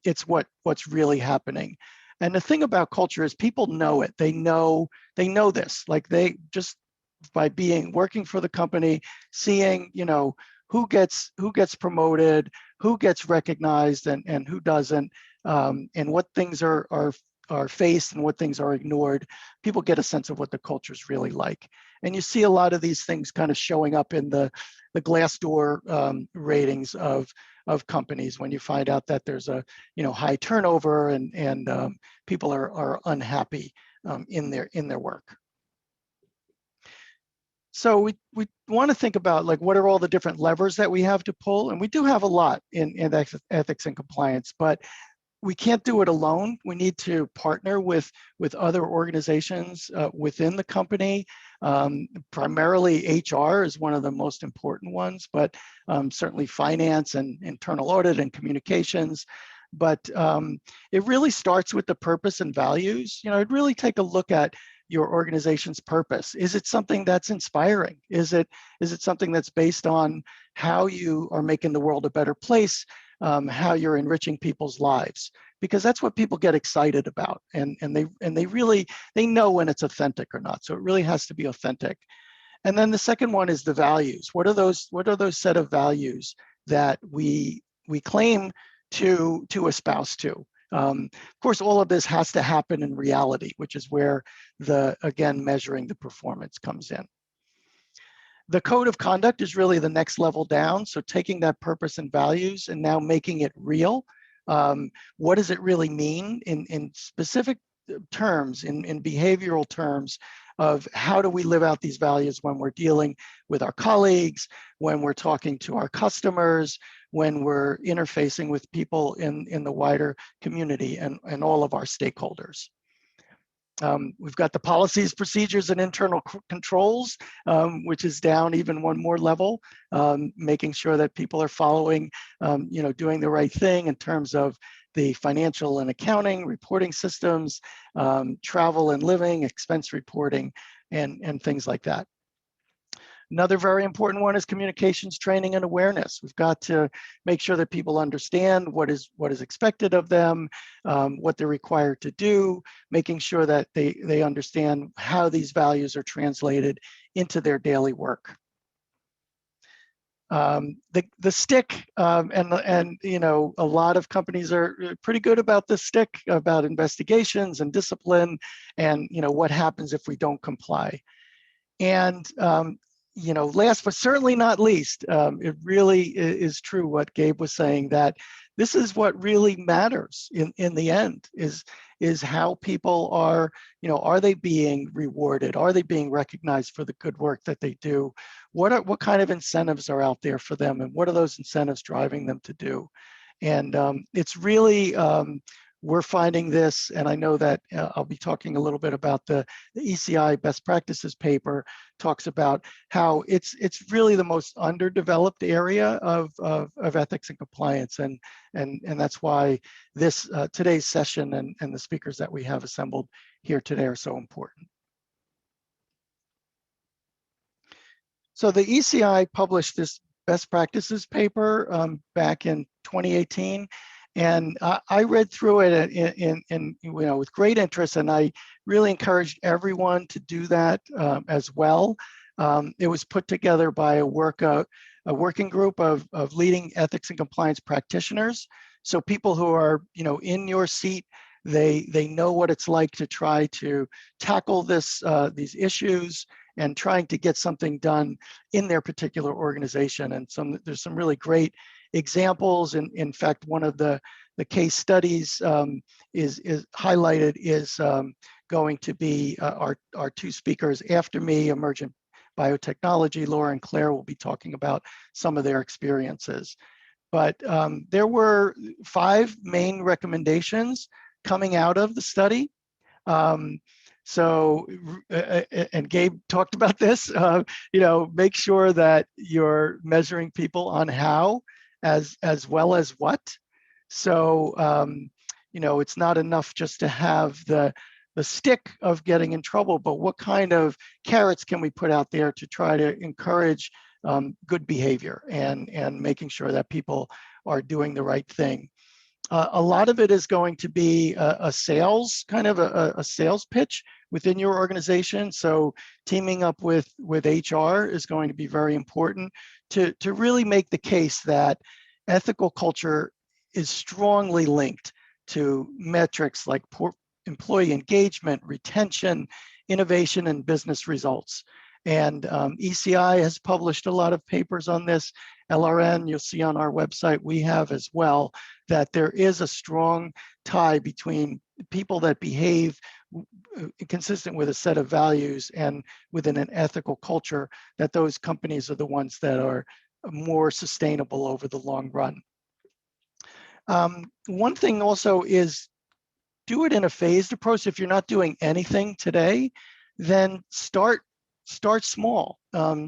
it's what's really happening. And the thing about culture is people know it. They know this. Like they just by working for the company, seeing who gets promoted, who gets recognized, and who doesn't, and what things are faced and what things are ignored. People get a sense of what the culture is really like, and you see a lot of these things kind of showing up in the Glassdoor ratings of companies when you find out that there's a high turnover and people are unhappy in their work. So we want to think about like what are all the different levers that we have to pull, and we do have a lot in ethics and compliance, but we can't do it alone. We need to partner with other organizations within the company. Primarily HR is one of the most important ones, but certainly finance and internal audit and communications. But it really starts with the purpose and values. I'd really take a look at your organization's purpose. Is it something that's inspiring? Is it something that's based on how you are making the world a better place, how you're enriching people's lives? Because that's what people get excited about, and they know when it's authentic or not. So it really has to be authentic. And then the second one is the values. What are those set of values that we claim to espouse to? Of course, all of this has to happen in reality, which is where again, measuring the performance comes in. The code of conduct is really the next level down. So taking that purpose and values and now making it real. What does it really mean in specific terms, in behavioral terms of how do we live out these values when we're dealing with our colleagues, when we're talking to our customers, when we're interfacing with people in the wider community and all of our stakeholders. We've got the policies, procedures, and internal controls, which is down even one more level, making sure that people are following, doing the right thing in terms of the financial and accounting, reporting systems, travel and living, expense reporting, and things like that. Another very important one is communications training and awareness. We've got to make sure that people understand what is expected of them, what they're required to do, making sure that they understand how these values are translated into their daily work. The stick, and a lot of companies are pretty good about the stick, about investigations and discipline, and what happens if we don't comply. And last but certainly not least, it really is true what Gabe was saying, that this is what really matters in the end, is how people are they being rewarded? Are they being recognized for the good work that they do? What kind of incentives are out there for them, and what are those incentives driving them to do? And it's really, we're finding this, and I know that I'll be talking a little bit about the ECI best practices paper, talks about how it's really the most underdeveloped area of ethics and compliance, and that's why this today's session and the speakers that we have assembled here today are so important. So the ECI published this best practices paper back in 2018. And I read through it in with great interest, and I really encouraged everyone to do that as well. It was put together by a working group of leading ethics and compliance practitioners. So people who are in your seat, they know what it's like to try to tackle these issues and trying to get something done in their particular organization. And there's some really great examples. And in fact, one of the case studies is highlighted is going to be our two speakers after me, Emergent Biotechnology. Laura and Claire will be talking about some of their experiences. But there were 5 main recommendations coming out of the study. So, and Gabe talked about this, make sure that you're measuring people on how as well as what. So, it's not enough just to have the stick of getting in trouble, but what kind of carrots can we put out there to try to encourage good behavior and making sure that people are doing the right thing. A lot of it is going to be a sales, kind of a sales pitch within your organization. So teaming up with HR is going to be very important to really make the case that ethical culture is strongly linked to metrics like employee engagement, retention, innovation, and business results. And ECI has published a lot of papers on this. LRN, you'll see on our website, we have as well, that there is a strong tie between people that behave consistent with a set of values and within an ethical culture, that those companies are the ones that are more sustainable over the long run. One thing also is do it in a phased approach. If you're not doing anything today, then start small.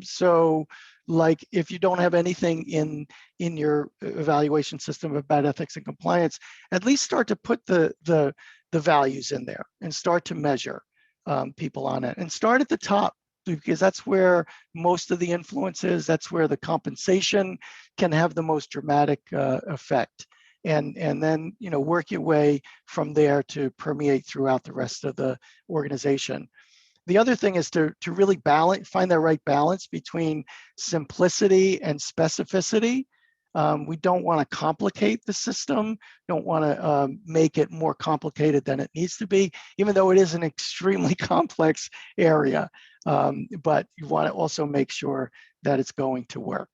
So like if you don't have anything in your evaluation system about ethics and compliance, at least start to put the values in there and start to measure people on it, and start at the top, because that's where most of the influence is. That's where the compensation can have the most dramatic effect. And then work your way from there to permeate throughout the rest of the organization. The other thing is to really find that right balance between simplicity and specificity. We don't want to complicate the system, don't want to make it more complicated than it needs to be, even though it is an extremely complex area. But you want to also make sure that it's going to work.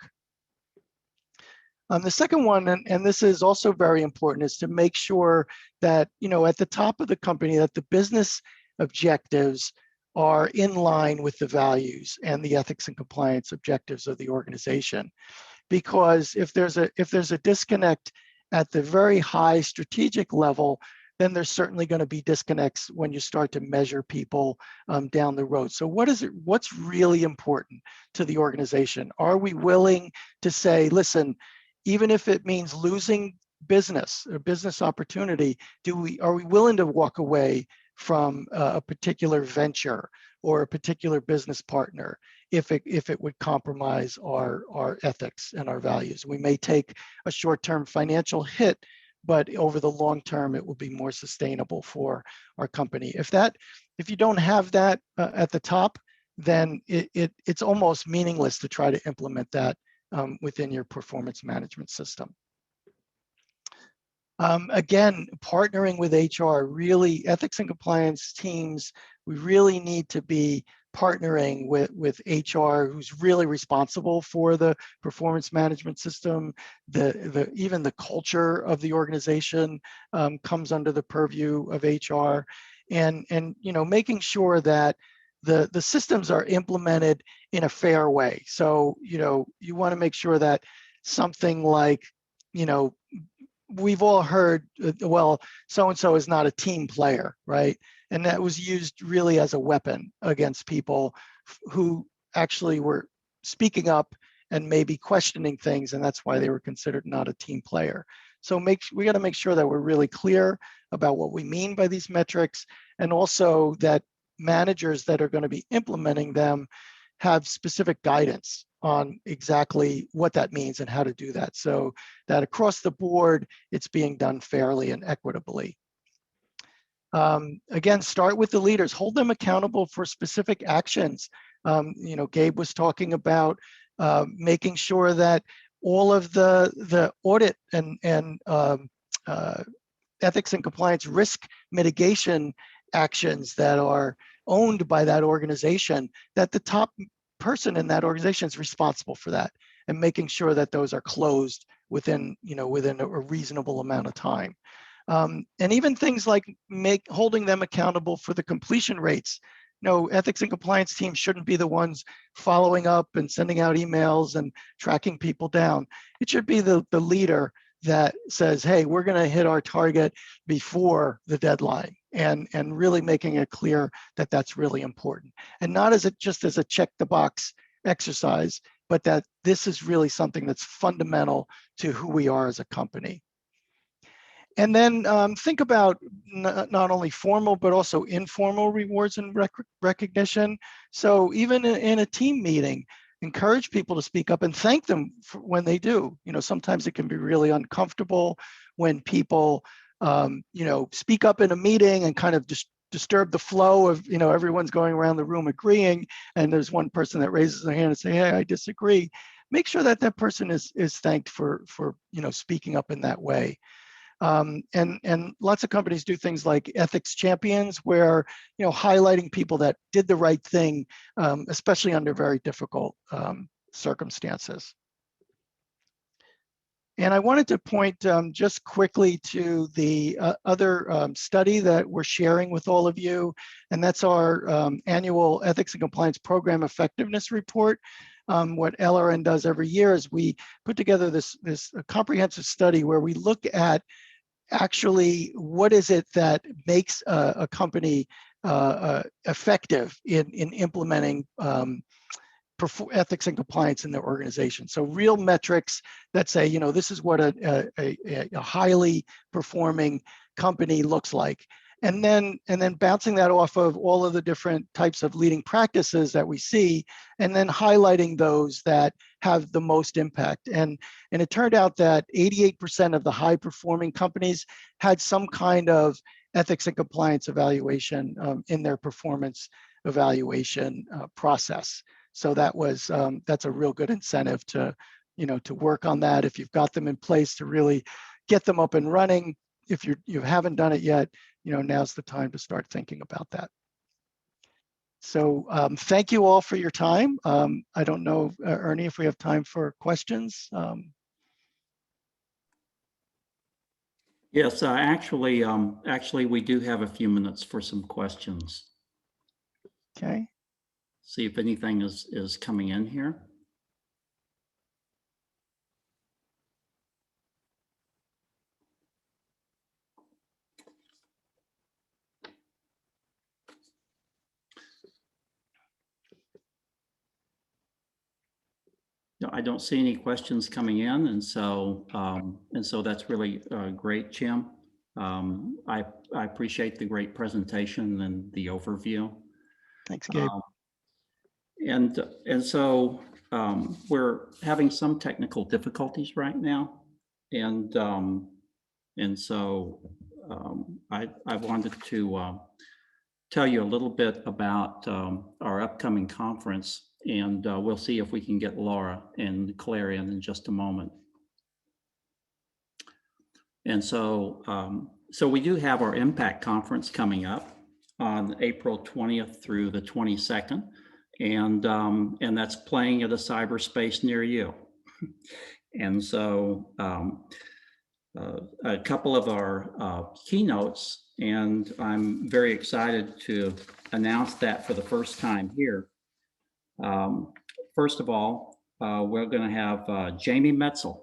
The second one, and this is also very important, is to make sure that, at the top of the company, that the business objectives are in line with the values and the ethics and compliance objectives of the organization. Because if there's a disconnect at the very high strategic level, then there's certainly going to be disconnects when you start to measure people down the road. So what's really important to the organization? Are we willing to say, listen, even if it means losing business or business opportunity, are we willing to walk away from a particular venture or a particular business partner if it would compromise our ethics and our values? We may take a short-term financial hit, but over the long term, it will be more sustainable for our company. If you don't have that at the top, then it's almost meaningless to try to implement that within your performance management system. Again, partnering with HR, really, ethics and compliance teams, we really need to be partnering with HR, who's really responsible for the performance management system. Even the culture of the organization comes under the purview of HR, and making sure that the systems are implemented in a fair way. So you want to make sure that something like we've all heard, well, so-and-so is not a team player, right? And that was used really as a weapon against people who actually were speaking up and maybe questioning things, and that's why they were considered not a team player. So we got to make sure that we're really clear about what we mean by these metrics, and also that managers that are going to be implementing them have specific guidance on exactly what that means and how to do that, so that across the board, it's being done fairly and equitably. Again, start with the leaders, hold them accountable for specific actions. Gabe was talking about making sure that all of the audit and ethics and compliance risk mitigation actions that are owned by that organization, that the top person in that organization is responsible for that, and making sure that those are closed within a reasonable amount of time. And even things like holding them accountable for the completion rates. Ethics and compliance teams shouldn't be the ones following up and sending out emails and tracking people down. It should be the leader that says, hey, we're going to hit our target before the deadline, and really making it clear that that's really important. And not just as a check the box exercise, but that this is really something that's fundamental to who we are as a company. And then think about not only formal, but also informal rewards and recognition. So even in a team meeting, encourage people to speak up and thank them when they do. Sometimes it can be really uncomfortable when people, speak up in a meeting and kind of disturb the flow of, everyone's going around the room agreeing, and there's one person that raises their hand and say, hey, I disagree. Make sure that that person is thanked for speaking up in that way. And lots of companies do things like ethics champions, where highlighting people that did the right thing, especially under very difficult circumstances. And I wanted to point just quickly to the other study that we're sharing with all of you, and that's our annual Ethics and Compliance Program Effectiveness Report. What LRN does every year is we put together this comprehensive study where we look at actually what is it that makes a company effective in implementing ethics and compliance in their organization. So real metrics that say, this is what a highly performing company looks like. And then bouncing that off of all of the different types of leading practices that we see, and then highlighting those that have the most impact. And it turned out that 88% of the high performing companies had some kind of ethics and compliance evaluation in their performance evaluation process. So that's a real good incentive to work on that. If you've got them in place, to really get them up and running. If you haven't done it yet, now's the time to start thinking about that. So thank you all for your time. I don't know, Ernie, if we have time for questions. Yes, actually, we do have a few minutes for some questions. Okay. See if anything is coming in here. I don't see any questions coming in, and so that's really great, Jim. I appreciate the great presentation and the overview. Thanks, Gabe. And so we're having some technical difficulties right now, and so I wanted to tell you a little bit about our upcoming conference, and we'll see if we can get Laura and Claire in just a moment. And so so we do have our Impact Conference coming up on April 20th through the 22nd. And that's playing at a cyberspace near you. And so a couple of our keynotes, and I'm very excited to announce that for the first time here. First of all, we're going to have Jamie Metzel.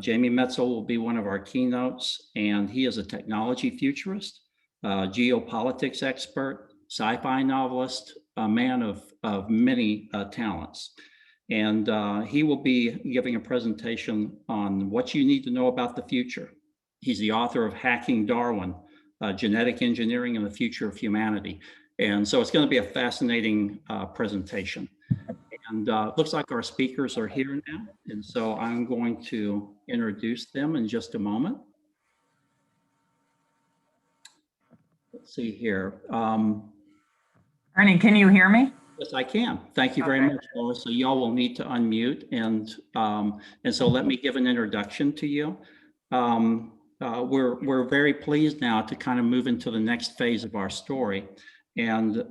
Jamie Metzel will be one of our keynotes, and he is a technology futurist, geopolitics expert, sci-fi novelist, a man of many talents. And he will be giving a presentation on what you need to know about the future. He's the author of Hacking Darwin, Genetic Engineering and the Future of Humanity. And so it's going to be a fascinating presentation. And looks like our speakers are here now. And so I'm going to introduce them in just a moment. Let's see here. Ernie, can you hear me? Yes, I can. Thank you very much, Laura. So y'all will need to unmute, and so let me give an introduction to you. We're very pleased now to kind of move into the next phase of our story, and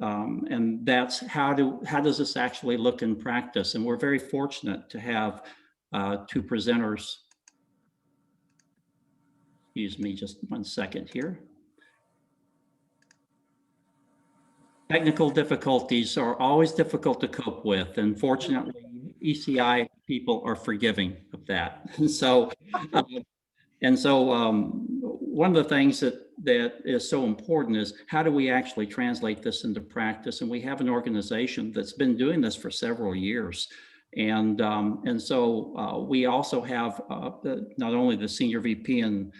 that's how does this actually look in practice? And we're very fortunate to have two presenters. Excuse me, just 1 second here. Technical difficulties are always difficult to cope with, and fortunately, ECI people are forgiving of that. So, one of the things that is so important is how do we actually translate this into practice? And we have an organization that's been doing this for several years, and so we also have not only the senior VP in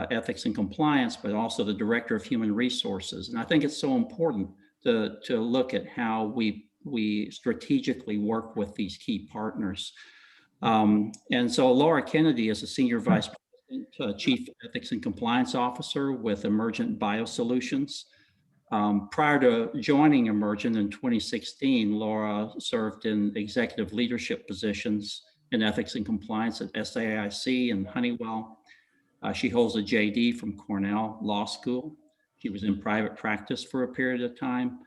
ethics and compliance, but also the director of human resources. And I think it's so important to look at how we strategically work with these key partners. And so Laura Kennedy is a senior vice president, chief ethics and compliance officer with Emergent Biosolutions. Prior to joining Emergent in 2016, Laura served in executive leadership positions in ethics and compliance at SAIC and Honeywell. She holds a JD from Cornell Law School. She was in private practice for a period of time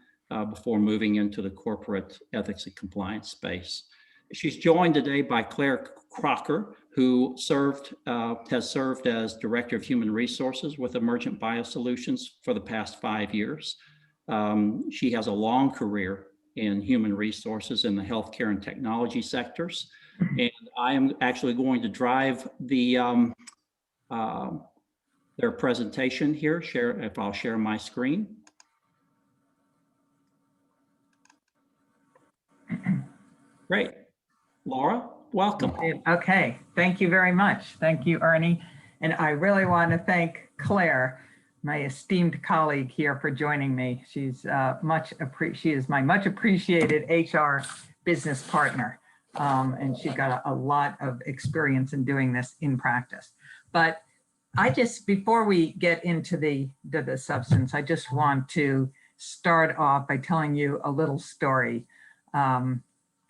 before moving into the corporate ethics and compliance space. She's joined today by Claire Crocker, who has served as Director of Human Resources with Emergent Biosolutions for the past 5 years. She has a long career in human resources in the healthcare and technology sectors. And I am actually going to drive their presentation here. I'll share my screen. Great. Laura, welcome. Okay, thank you very much. Thank you, Ernie. And I really want to thank Claire, my esteemed colleague here, for joining me. She is my much appreciated HR business partner. And she's got a lot of experience in doing this in practice. But before we get into the substance, I just want to start off by telling you a little story.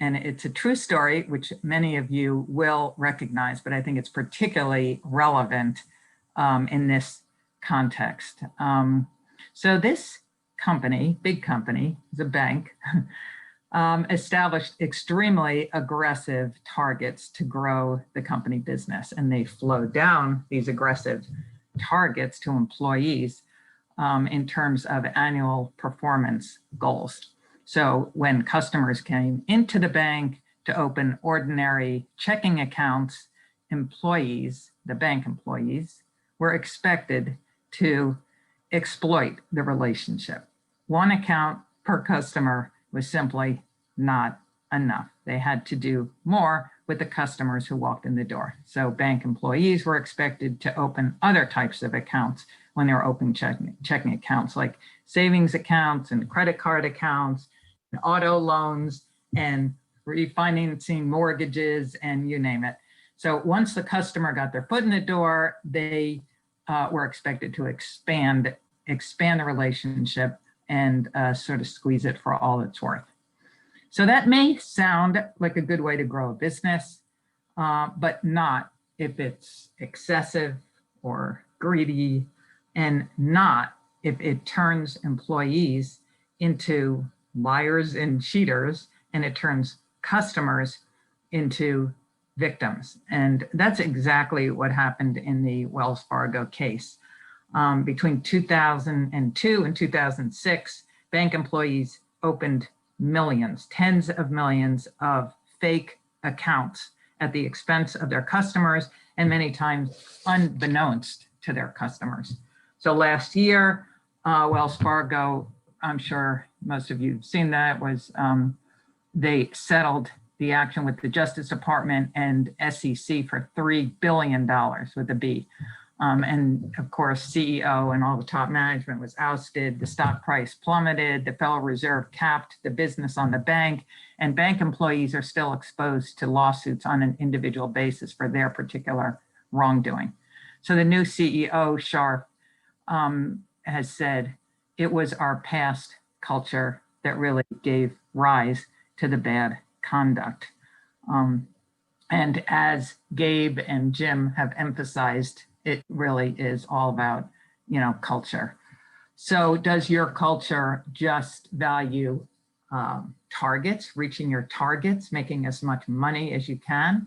And it's a true story, which many of you will recognize, but I think it's particularly relevant in this context. So this company, big company, is a bank, established extremely aggressive targets to grow the company business. And they flowed down these aggressive targets to employees in terms of annual performance goals. So when customers came into the bank to open ordinary checking accounts, the bank employees, were expected to exploit the relationship. One account per customer was simply not enough. they had to do more with the customers who walked in the door. So bank employees were expected to open other types of accounts when they were opening checking accounts, like savings accounts and credit card accounts, and auto loans, and refinancing mortgages, and you name it. So once the customer got their foot in the door, they were expected to expand the relationship and sort of squeeze it for all it's worth. So that may sound like a good way to grow a business, but not if it's excessive or greedy, and not if it turns employees into liars and cheaters, and it turns customers into victims. And that's exactly what happened in the Wells Fargo case. Between 2002 and 2006, bank employees opened millions, tens of millions of fake accounts at the expense of their customers, and many times unbeknownst to their customers. So last year, Wells Fargo, I'm sure most of you have seen that, was they settled the action with the Justice Department and SEC for $3 billion with a B. And of course, CEO and all the top management was ousted. The stock price plummeted. The Federal Reserve capped the business on the bank, and bank employees are still exposed to lawsuits on an individual basis for their particular wrongdoing. So the new CEO, Sharp, has said it was our past culture that really gave rise to the bad conduct. And as Gabe and Jim have emphasized, it really is all about, culture. So does your culture just value targets, reaching your targets, making as much money as you can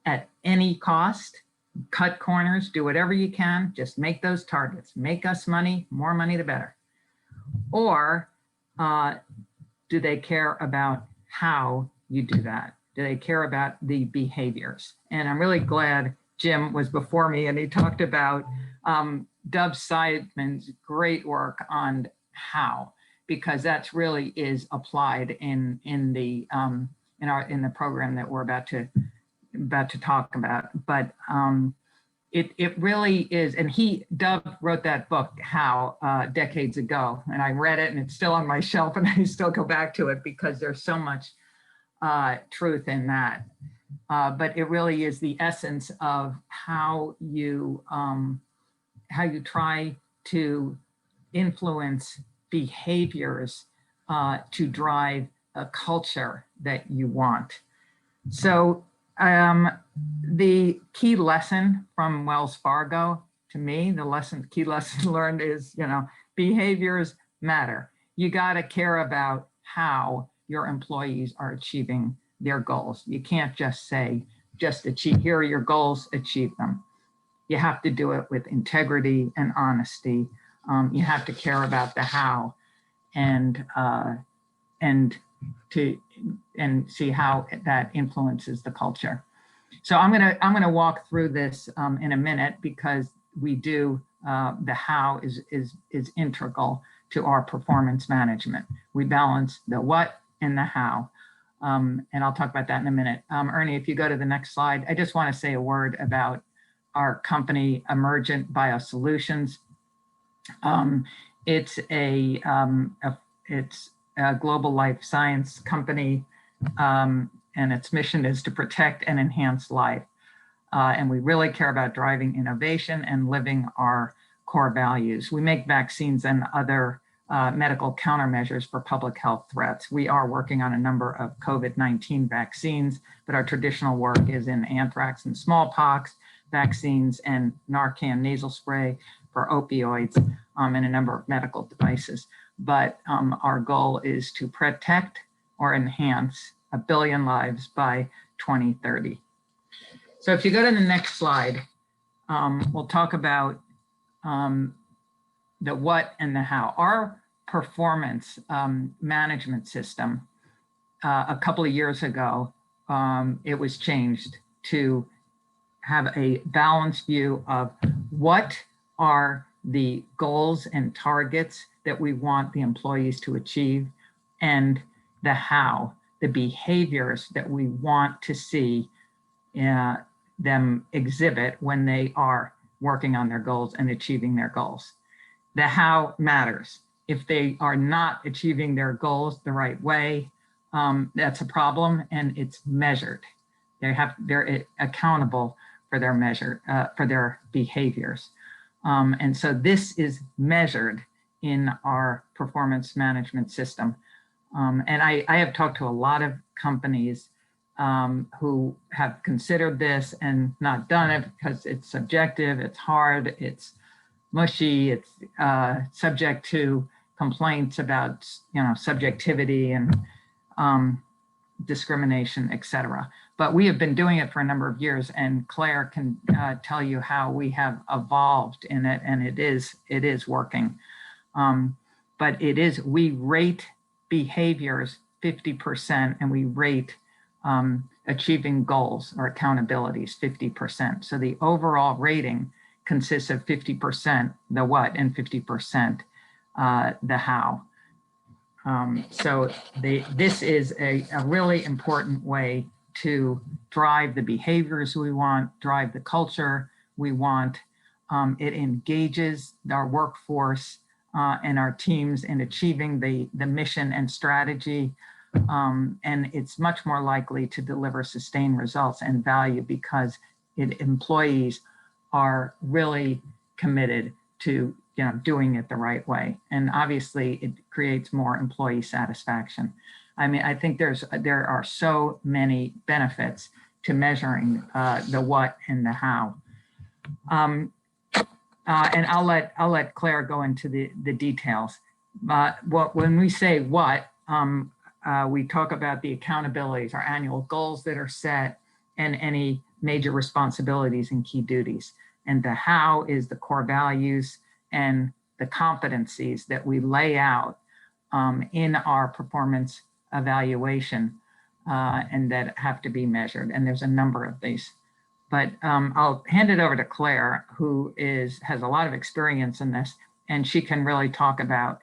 at any cost, cut corners, do whatever you can, just make those targets, make us money, more money the better? Or do they care about how you do that? Do they care about the behaviors? And I'm really glad Jim was before me and he talked about Dov Seidman's great work on how, because that's really is applied in the program that we're about to talk about. But it really is, and Dov wrote that book, How, decades ago, and I read it and it's still on my shelf and I still go back to it because there's so much truth in that. But it really is the essence of how you try to influence behaviors to drive a culture that you want. So the key lesson from Wells Fargo, to me, the key lesson learned is, behaviors matter. You got to care about how your employees are achieving their goals. You can't just say, just achieve, here are your goals, achieve them. You have to do it with integrity and honesty. You have to care about the how, and see how that influences the culture. So I'm gonna walk through this in a minute, because we do the how is integral to our performance management. We balance the what and the how. And I'll talk about that in a minute. Ernie, if you go to the next slide, I just want to say a word about our company, Emergent Biosolutions. It's a global life science company, and its mission is to protect and enhance life. And we really care about driving innovation and living our core values. We make vaccines and other medical countermeasures for public health threats. We are working on a number of COVID-19 vaccines, but our traditional work is in anthrax and smallpox vaccines and Narcan nasal spray for opioids, and a number of medical devices. But our goal is to protect or enhance 1 billion lives by 2030. So if you go to the next slide, we'll talk about the what and the how. Our performance management system, a couple of years ago, it was changed to have a balanced view of what are the goals and targets that we want the employees to achieve, and the how, the behaviors that we want to see them exhibit when they are working on their goals and achieving their goals. The how matters. If they are not achieving their goals the right way, that's a problem, and it's measured. They're accountable for their behaviors. And so this is measured in our performance management system. And I have talked to a lot of companies who have considered this and not done it because it's subjective, it's hard, it's mushy, it's subject to complaints about, subjectivity and discrimination, etc. But we have been doing it for a number of years, and Claire can tell you how we have evolved in it, and it is working. But we rate behaviors 50%, and we rate achieving goals or accountabilities 50%. So the overall rating consists of 50% the what and 50% the how. So this is a really important way to drive the behaviors we want, drive the culture we want. It engages our workforce and our teams in achieving the mission and strategy. And it's much more likely to deliver sustained results and value because employees are really committed to doing it the right way. And obviously it creates more employee satisfaction. I mean, I think there are so many benefits to measuring the what and the how. And I'll let Claire go into the details. When we say what, we talk about the accountabilities, our annual goals that are set, and any major responsibilities and key duties. And the how is the core values and the competencies that we lay out in our performance evaluation and that have to be measured. And there's a number of these. But I'll hand it over to Claire, who has a lot of experience in this, and she can really talk about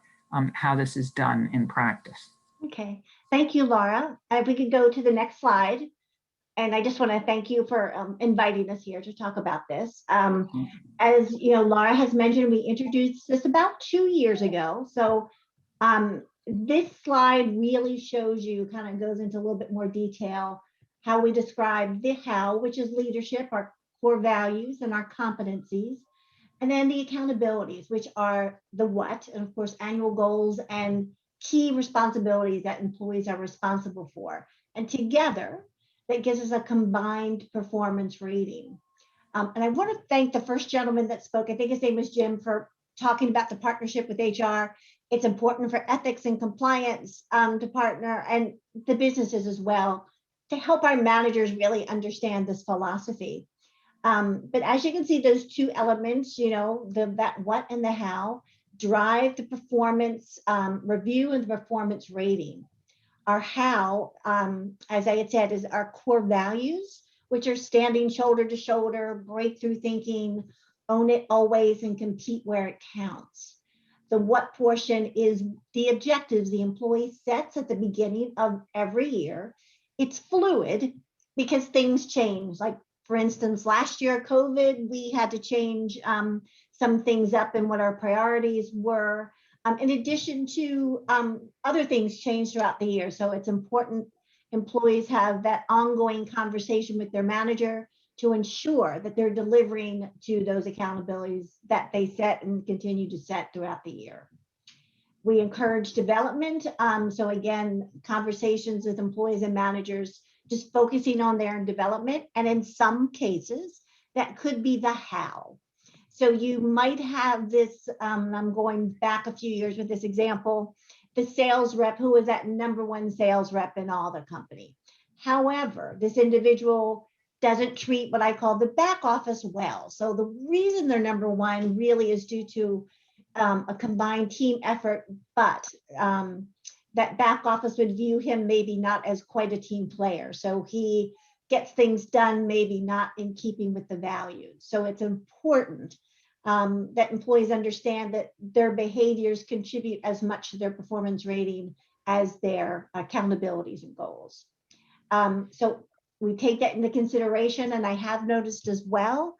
how this is done in practice. Okay, thank you, Laura. If we could go to the next slide. And I just want to thank you for inviting us here to talk about this. As Laura has mentioned, we introduced this about 2 years ago. So this slide really shows you, kind of goes into a little bit more detail, how we describe the how, which is leadership, our core values and our competencies, and then the accountabilities, which are the what, and of course, annual goals and key responsibilities that employees are responsible for. And together, that gives us a combined performance rating. And I want to thank the first gentleman that spoke, I think his name was Jim, for talking about the partnership with HR. It's important for ethics and compliance to partner, and the businesses as well, to help our managers really understand this philosophy. But as you can see, those two elements, that what and the how, drive the performance review and the performance rating. Our how, as I had said, is our core values, which are standing shoulder to shoulder, breakthrough thinking, own it always, and compete where it counts. The what portion is the objectives the employee sets at the beginning of every year. It's fluid because things change. Like, for instance, last year, COVID, we had to change some things up in what our priorities were. In addition to other things change throughout the year. So it's important employees have that ongoing conversation with their manager to ensure that they're delivering to those accountabilities that they set and continue to set throughout the year. We encourage development. So again, conversations with employees and managers, just focusing on their development. And in some cases, that could be the how. So you might have this, I'm going back a few years with this example, the sales rep who is that #1 sales rep in all the company. However, this individual doesn't treat what I call the back office well. So the reason they're #1 really is due to a combined team effort, but that back office would view him maybe not as quite a team player. So he gets things done, maybe not in keeping with the values. So it's important that employees understand that their behaviors contribute as much to their performance rating as their accountabilities and goals. So we take that into consideration, and I have noticed as well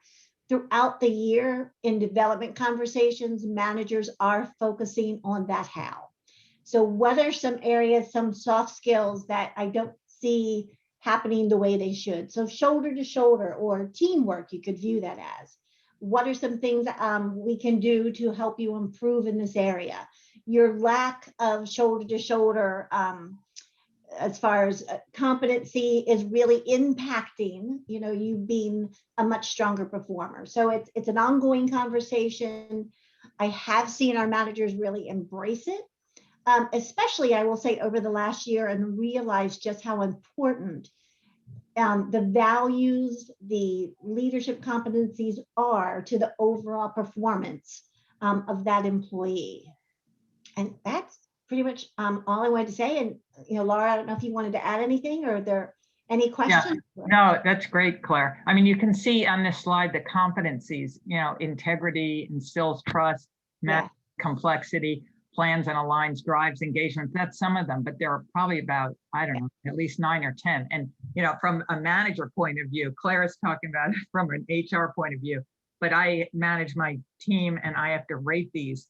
throughout the year in development conversations, managers are focusing on that how. So what are some areas, some soft skills that I don't see happening the way they should? So shoulder to shoulder or teamwork, you could view that as. What are some things we can do to help you improve in this area? Your lack of shoulder to shoulder as far as competency is really impacting, you being a much stronger performer. So it's an ongoing conversation. I have seen our managers really embrace it, especially I will say over the last year, and realize just how important the values, the leadership competencies are to the overall performance of that employee. And that's pretty much all I wanted to say. And, Laura, I don't know if you wanted to add anything, or are there any questions? Yeah, no, that's great, Claire. I mean, you can see on this slide the competencies, integrity, instills trust, Yeah. complexity, plans and aligns, drives engagement. That's some of them, but there are probably about, I don't know, at least 9 or 10. And, from a manager point of view, Claire is talking about it from an HR point of view, but I manage my team and I have to rate these.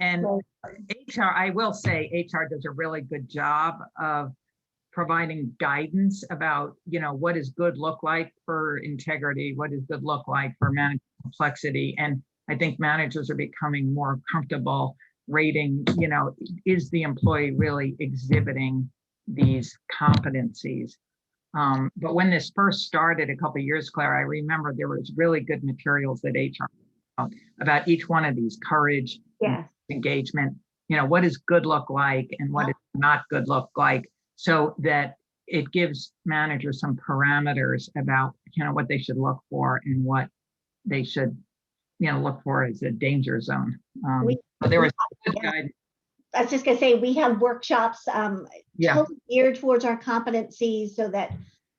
And HR, I will say HR does a really good job of providing guidance about, what does good look like for integrity? What does good look like for managing complexity? And I think managers are becoming more comfortable rating, is the employee really exhibiting these competencies? But when this first started a couple of years, Claire, I remember there was really good materials that HR about each one of these: courage, Yeah. engagement, what does good look like and what does not good look like, so that it gives managers some parameters about, what they should look for and what they should, look for as a danger zone. So there was good guidance. I was just gonna say, we have workshops totally geared towards our competencies so that,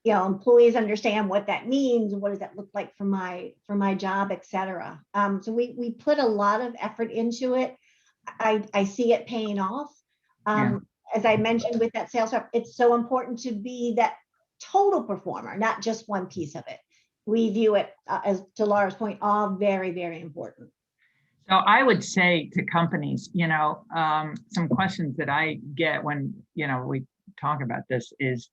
employees understand what that means, what does that look like for my job, et cetera. So we put a lot of effort into it. I see it paying off. As I mentioned with that sales rep, it's so important to be that total performer, not just one piece of it. We view it, as to Laura's point, all very, very important. So I would say to companies, some questions that I get when, we talk about this is,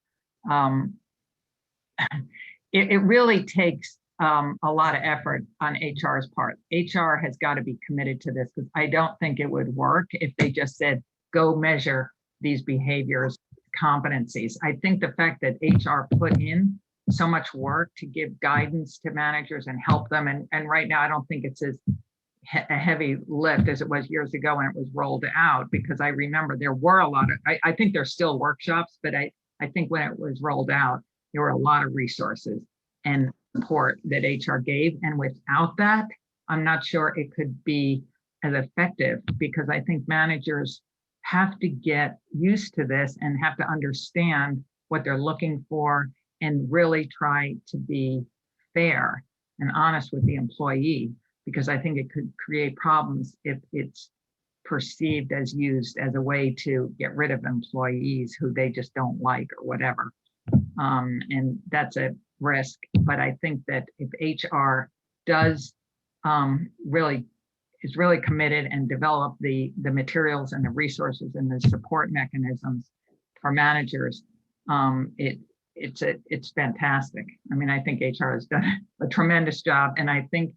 it really takes a lot of effort on HR's part. HR has got to be committed to this, because I don't think it would work if they just said, go measure these behaviors, competencies. I think the fact that HR put in so much work to give guidance to managers and help them, and right now I don't think it's as a heavy lift as it was years ago when it was rolled out, because I remember there were a lot of, I think there's still workshops, but I think when it was rolled out, there were a lot of resources and support that HR gave. And without that, I'm not sure it could be as effective, because I think managers have to get used to this and have to understand what they're looking for and really try to be fair and honest with the employee, because I think it could create problems if it's perceived as used as a way to get rid of employees who they just don't like or whatever. And that's a risk. But I think that if HR does is really committed and develop the materials and the resources and the support mechanisms for managers, it's fantastic. I mean, I think HR has done a tremendous job, and I think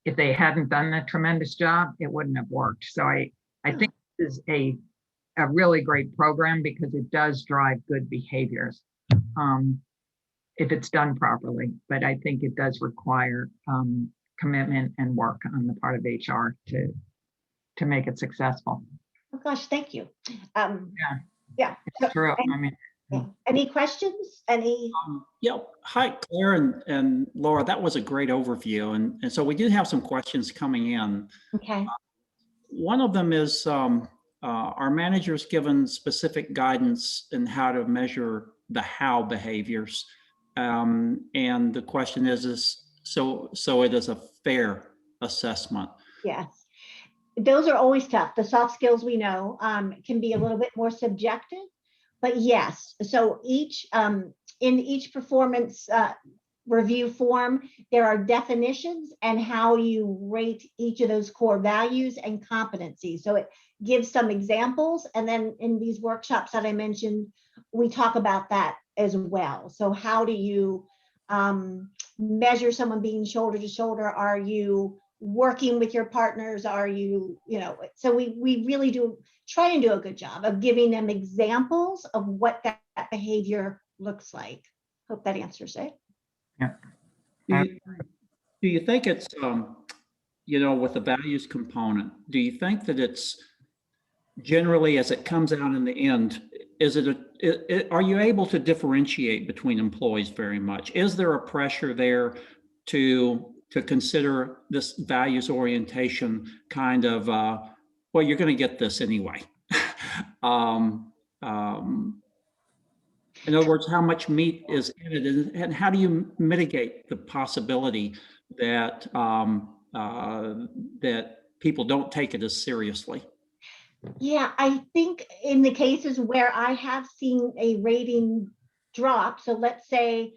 if they hadn't done that tremendous job, it wouldn't have worked. So I think this is a really great program, because it does drive good behaviors if it's done properly. But I think it does require commitment and work on the part of HR to make it successful. Oh gosh, thank you. Yeah, it's true. I mean, any questions? Yeah. Hi, Claire and Laura. That was a great overview. And so we do have some questions coming in. Okay. One of them is, are managers given specific guidance in how to measure the how behaviors? And the question is so it is a fair assessment? Yes. Those are always tough. The soft skills, we know, can be a little bit more subjective. But yes, so in each performance review form, there are definitions and how you rate each of those core values and competencies. So it gives some examples. And then in these workshops that I mentioned, we talk about that as well. So how do you measure someone being shoulder to shoulder? Are you working with your partners? Are you, so we really do try and do a good job of giving them examples of what that behavior looks like. Hope that answers it. Yeah. Do you think it's, with the values component, do you think that it's generally, as it comes out in the end, are you able to differentiate between employees very much? Is there a pressure there to consider this values orientation kind of, well, you're going to get this anyway? In other words, how much meat is in it, and how do you mitigate the possibility that that people don't take it as seriously? Yeah, I think in the cases where I have seen a rating drop, so let's say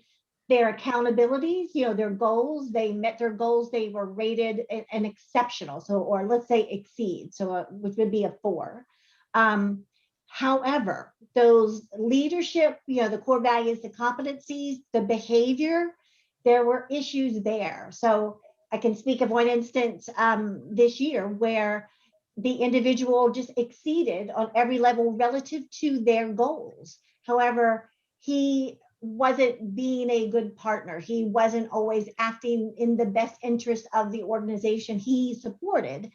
their accountabilities, their goals, they met their goals, they were rated an exceptional, so, or let's say exceed, so which would be a 4. However, those leadership, the core values, the competencies, the behavior, there were issues there. So I can speak of one instance this year where the individual just exceeded on every level relative to their goals. However, he wasn't being a good partner. He wasn't always acting in the best interest of the organization he supported.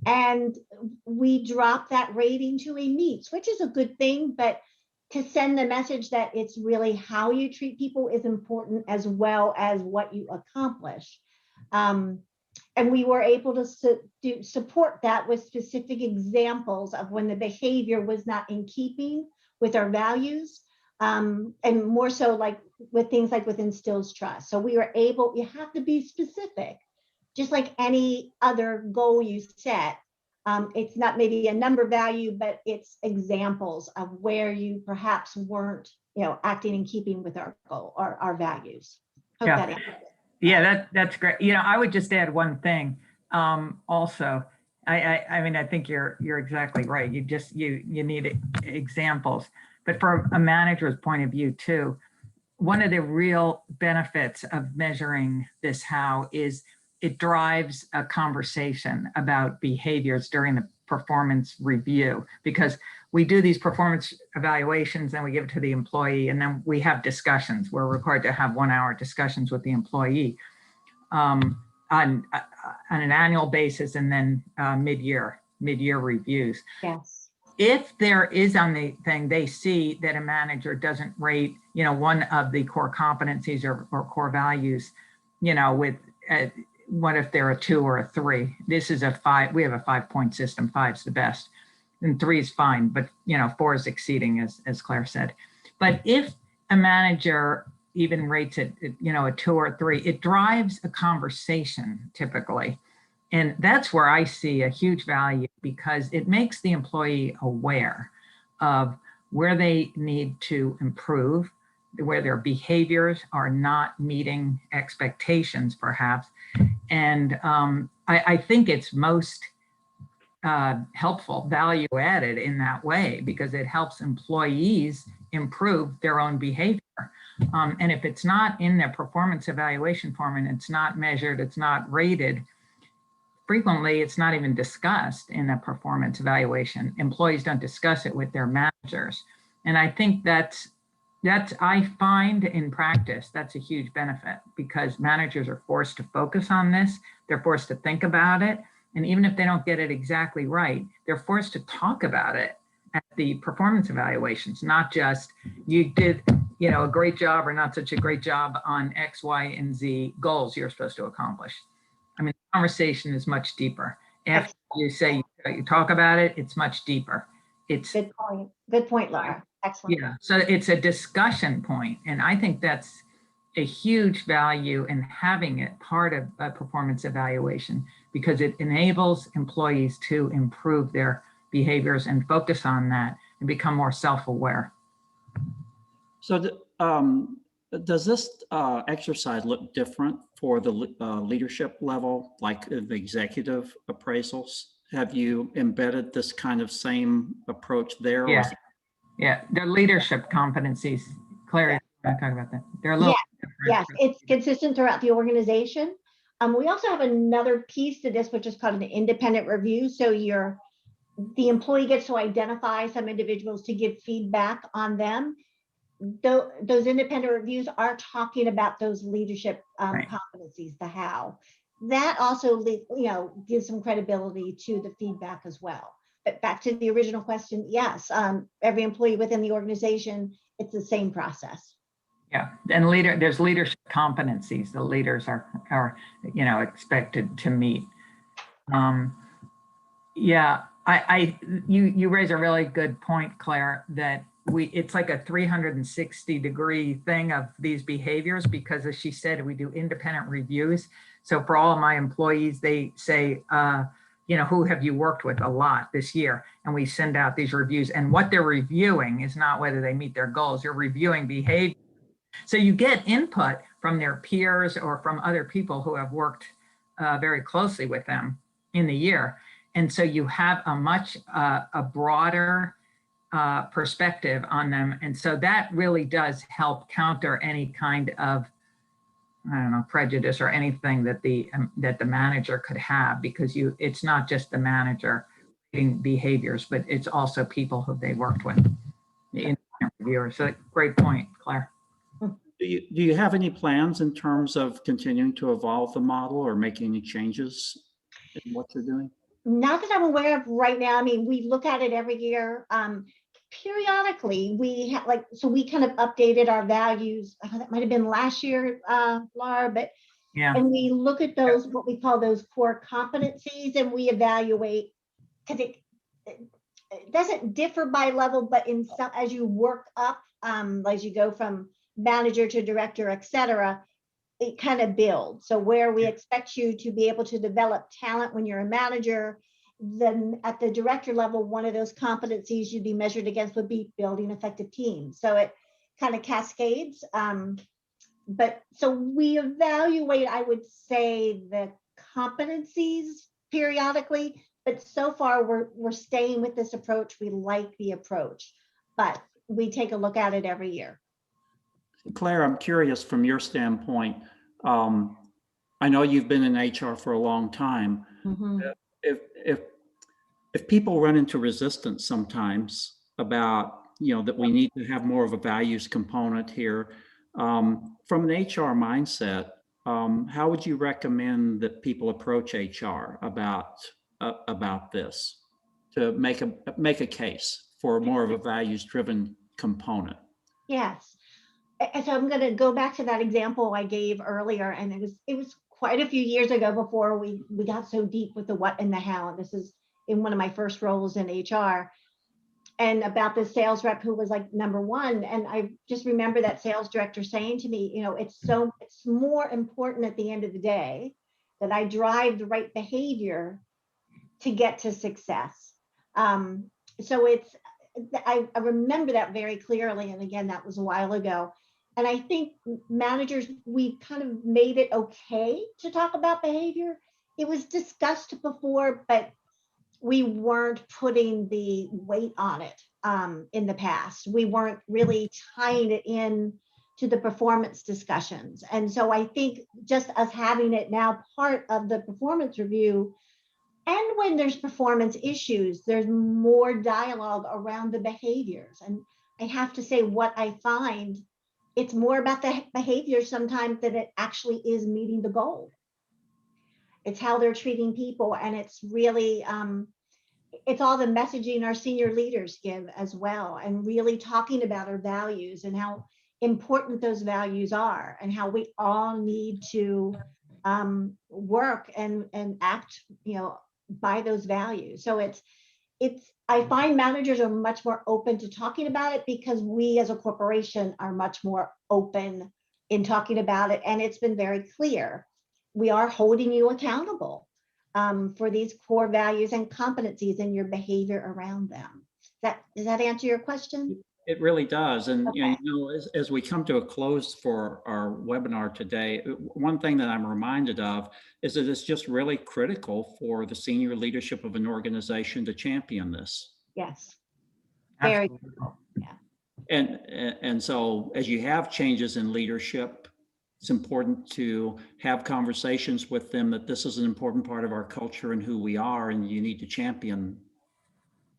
And we dropped that rating to a meets, which is a good thing, but to send the message that it's really how you treat people is important as well as what you accomplish. And we were able to support that with specific examples of when the behavior was not in keeping with our values, and more so like with things like with instills trust. So we were able, you have to be specific, just like any other goal you set. It's not maybe a number value, but it's examples of where you perhaps weren't, acting in keeping with our goal or our values. Hope Yeah. that answers it. Yeah, that's great. I would just add one thing. Also, I mean, I think you're exactly right. You need examples, but from a manager's point of view too, one of the real benefits of measuring this how is it drives a conversation about behaviors during the performance review, because we do these performance evaluations and we give it to the employee, and then we have discussions. We're required to have 1-hour discussions with the employee on an annual basis, and then mid-year reviews. Yes. If there is on the thing, they see that a manager doesn't rate, one of the core competencies or core values, with what if they're a 2 or a 3? This is a 5. We have a 5-point system. 5's the best, and 3 is fine, but 4 is exceeding, as Claire said. But if a manager even rates it, a 2 or a 3, it drives a conversation typically. And that's where I see a huge value, because it makes the employee aware of where they need to improve, where their behaviors are not meeting expectations, perhaps. And I think it's most helpful, value added in that way, because it helps employees improve their own behavior. And if it's not in their performance evaluation form and it's not measured, it's not rated, frequently it's not even discussed in a performance evaluation. Employees don't discuss it with their managers. And I think that's I find in practice, that's a huge benefit, because managers are forced to focus on this. They're forced to think about it. And even if they don't get it exactly right, they're forced to talk about it at the performance evaluations, not just you did, a great job or not such a great job on X, Y, and Z goals you're supposed to accomplish. I mean, the conversation is much deeper. After you say you talk about it, it's much deeper. It's good point. Good point, Laura. Excellent. Yeah, so it's a discussion point, and I think that's a huge value in having it part of a performance evaluation, because it enables employees to improve their behaviors and focus on that and become more self-aware. So does this exercise look different for the leadership level, like the executive appraisals? Have you embedded this kind of same approach there? Or Yeah, yeah, they're leadership competencies. Claire, you want to talk about that? They're a little different. Yes, it's consistent throughout the organization. We also have another piece to this, which is called an independent review. So the employee gets to identify some individuals to give feedback on them. Those independent reviews are talking about those leadership Right. competencies, the how. That also, gives some credibility to the feedback as well. But back to the original question, yes, every employee within the organization, it's the same process. Yeah, and there's leadership competencies the leaders are expected to meet. Yeah, you raise a really good point, Claire, that it's like a 360-degree thing of these behaviors, because as she said, we do independent reviews. So for all of my employees, they say, who have you worked with a lot this year? And we send out these reviews, and what they're reviewing is not whether they meet their goals. You're reviewing behavior. So you get input from their peers or from other people who have worked very closely with them in the year. And so you have a much a broader perspective on them. And so that really does help counter any kind of, I don't know, prejudice or anything that the manager could have, because it's not just the manager reading behaviors, but it's also people who they worked with, the reviewers. So great point, Claire. Do you have any plans in terms of continuing to evolve the model or making any changes in what you're doing? Not that I'm aware of right now. I mean, we look at it every year. Periodically, we kind of updated our values. That might have been last year, Laura, but Yeah. and we look at those, what we call those core competencies, and we evaluate, because it doesn't differ by level, but in some, as you work up, as you go from manager to director, et cetera, it kind of builds. So where we expect you to be able to develop talent when you're a manager, then at the director level, one of those competencies you'd be measured against would be building effective teams. So it kind of cascades. But so we evaluate, I would say, the competencies periodically, but so far we're staying with this approach. We like the approach, but we take a look at it every year. Claire, I'm curious from your standpoint. I know you've been in HR for a long time. Mm-hmm. If people run into resistance sometimes about, that we need to have more of a values component here, from an HR mindset, how would you recommend that people approach HR about this to make a case for more of a values-driven component? Yes. And so I'm going to go back to that example I gave earlier, and it was quite a few years ago before we got so deep with the what and the how. This is in one of my first roles in HR, and about the sales rep who was like number one. And I just remember that sales director saying to me, it's more important at the end of the day that I drive the right behavior to get to success. So I remember that very clearly. And again, that was a while ago. And I think managers, we kind of made it okay to talk about behavior. It was discussed before, but we weren't putting the weight on it in the past. We weren't really tying it in to the performance discussions. And so I think just us having it now part of the performance review, and when there's performance issues, there's more dialogue around the behaviors. And I have to say, what I find, it's more about the behavior sometimes than it actually is meeting the goal. It's how they're treating people. And it's really, it's all the messaging our senior leaders give as well, and really talking about our values and how important those values are, and how we all need to work and act, by those values. So I find managers are much more open to talking about it, because we as a corporation are much more open in talking about it. And it's been very clear. We are holding you accountable for these core values and competencies and your behavior around them. Does that answer your question? It really does. And, Okay. as we come to a close for our webinar today, one thing that I'm reminded of is that it's just really critical for the senior leadership of an organization to champion this. Yes. Very. Absolutely. And so as you have changes in leadership, it's important to have conversations with them that this is an important part of our culture and who we are, and you need to champion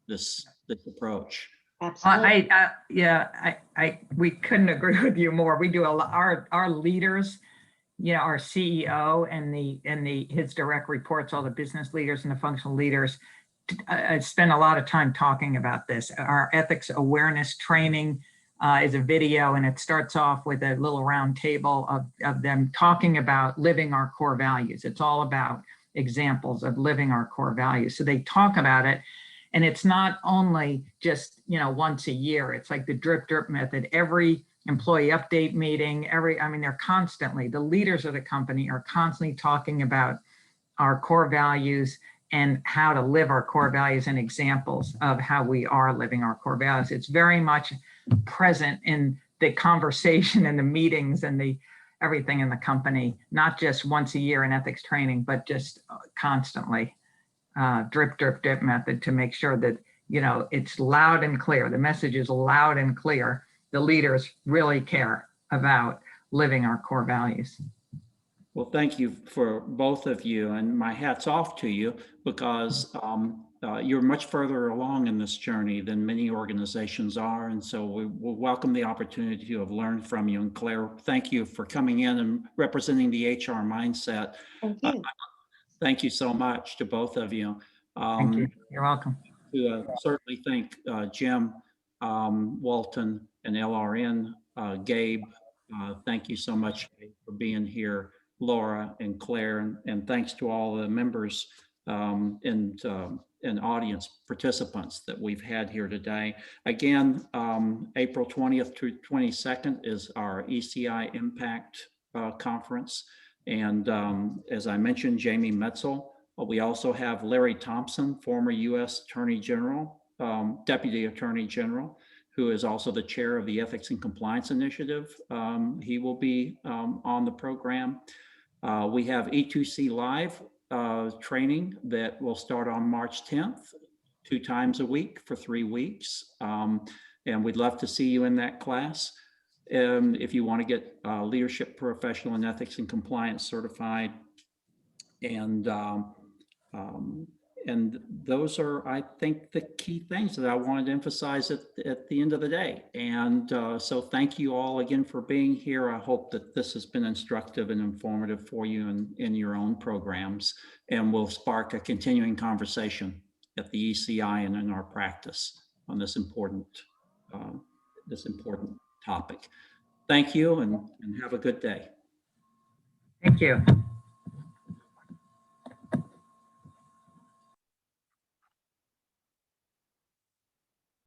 this approach. Absolutely. We couldn't agree with you more. We do a lot, our leaders, our CEO and his direct reports, all the business leaders and the functional leaders, I spend a lot of time talking about this. Our ethics awareness training is a video, and it starts off with a little round table of them talking about living our core values. It's all about examples of living our core values. So they talk about it, and it's not only just, once a year. It's like the drip method. Every employee update meeting, they're constantly, the leaders of the company are constantly talking about our core values and how to live our core values and examples of how we are living our core values. It's very much present in the conversation and the meetings and the everything in the company, not just once a year in ethics training, but just constantly. Drip method to make sure that, it's loud and clear. The message is loud and clear. The leaders really care about living our core values. Well, thank you for both of you, and my hat's off to you, because you're much further along in this journey than many organizations are. And so we will welcome the opportunity to have learned from you. And Claire, thank you for coming in and representing the HR mindset. Thank you. Thank you so much to both of you. Thank you. You're welcome. To certainly thank Jim, Walton, and LRN, Gabe. Thank you so much for being here, Laura and Claire, and thanks to all the members and audience participants that we've had here today. Again, April 20th through 22nd is our ECI Impact Conference. And as I mentioned, Jamie Metzel. We also have Larry Thompson, former U.S. Attorney General, Deputy Attorney General, who is also the chair of the Ethics and Compliance Initiative. He will be on the program. We have E2C Live training that will start on March 10th, 2 times a week for 3 weeks. And we'd love to see you in that class. If you want to get leadership professional in ethics and compliance certified. And those are, I think, the key things that I wanted to emphasize at the end of the day. And so thank you all again for being here. I hope that this has been instructive and informative for you in your own programs, and will spark a continuing conversation at the ECI and in our practice on this important topic. Thank you, and have a good day. Thank you.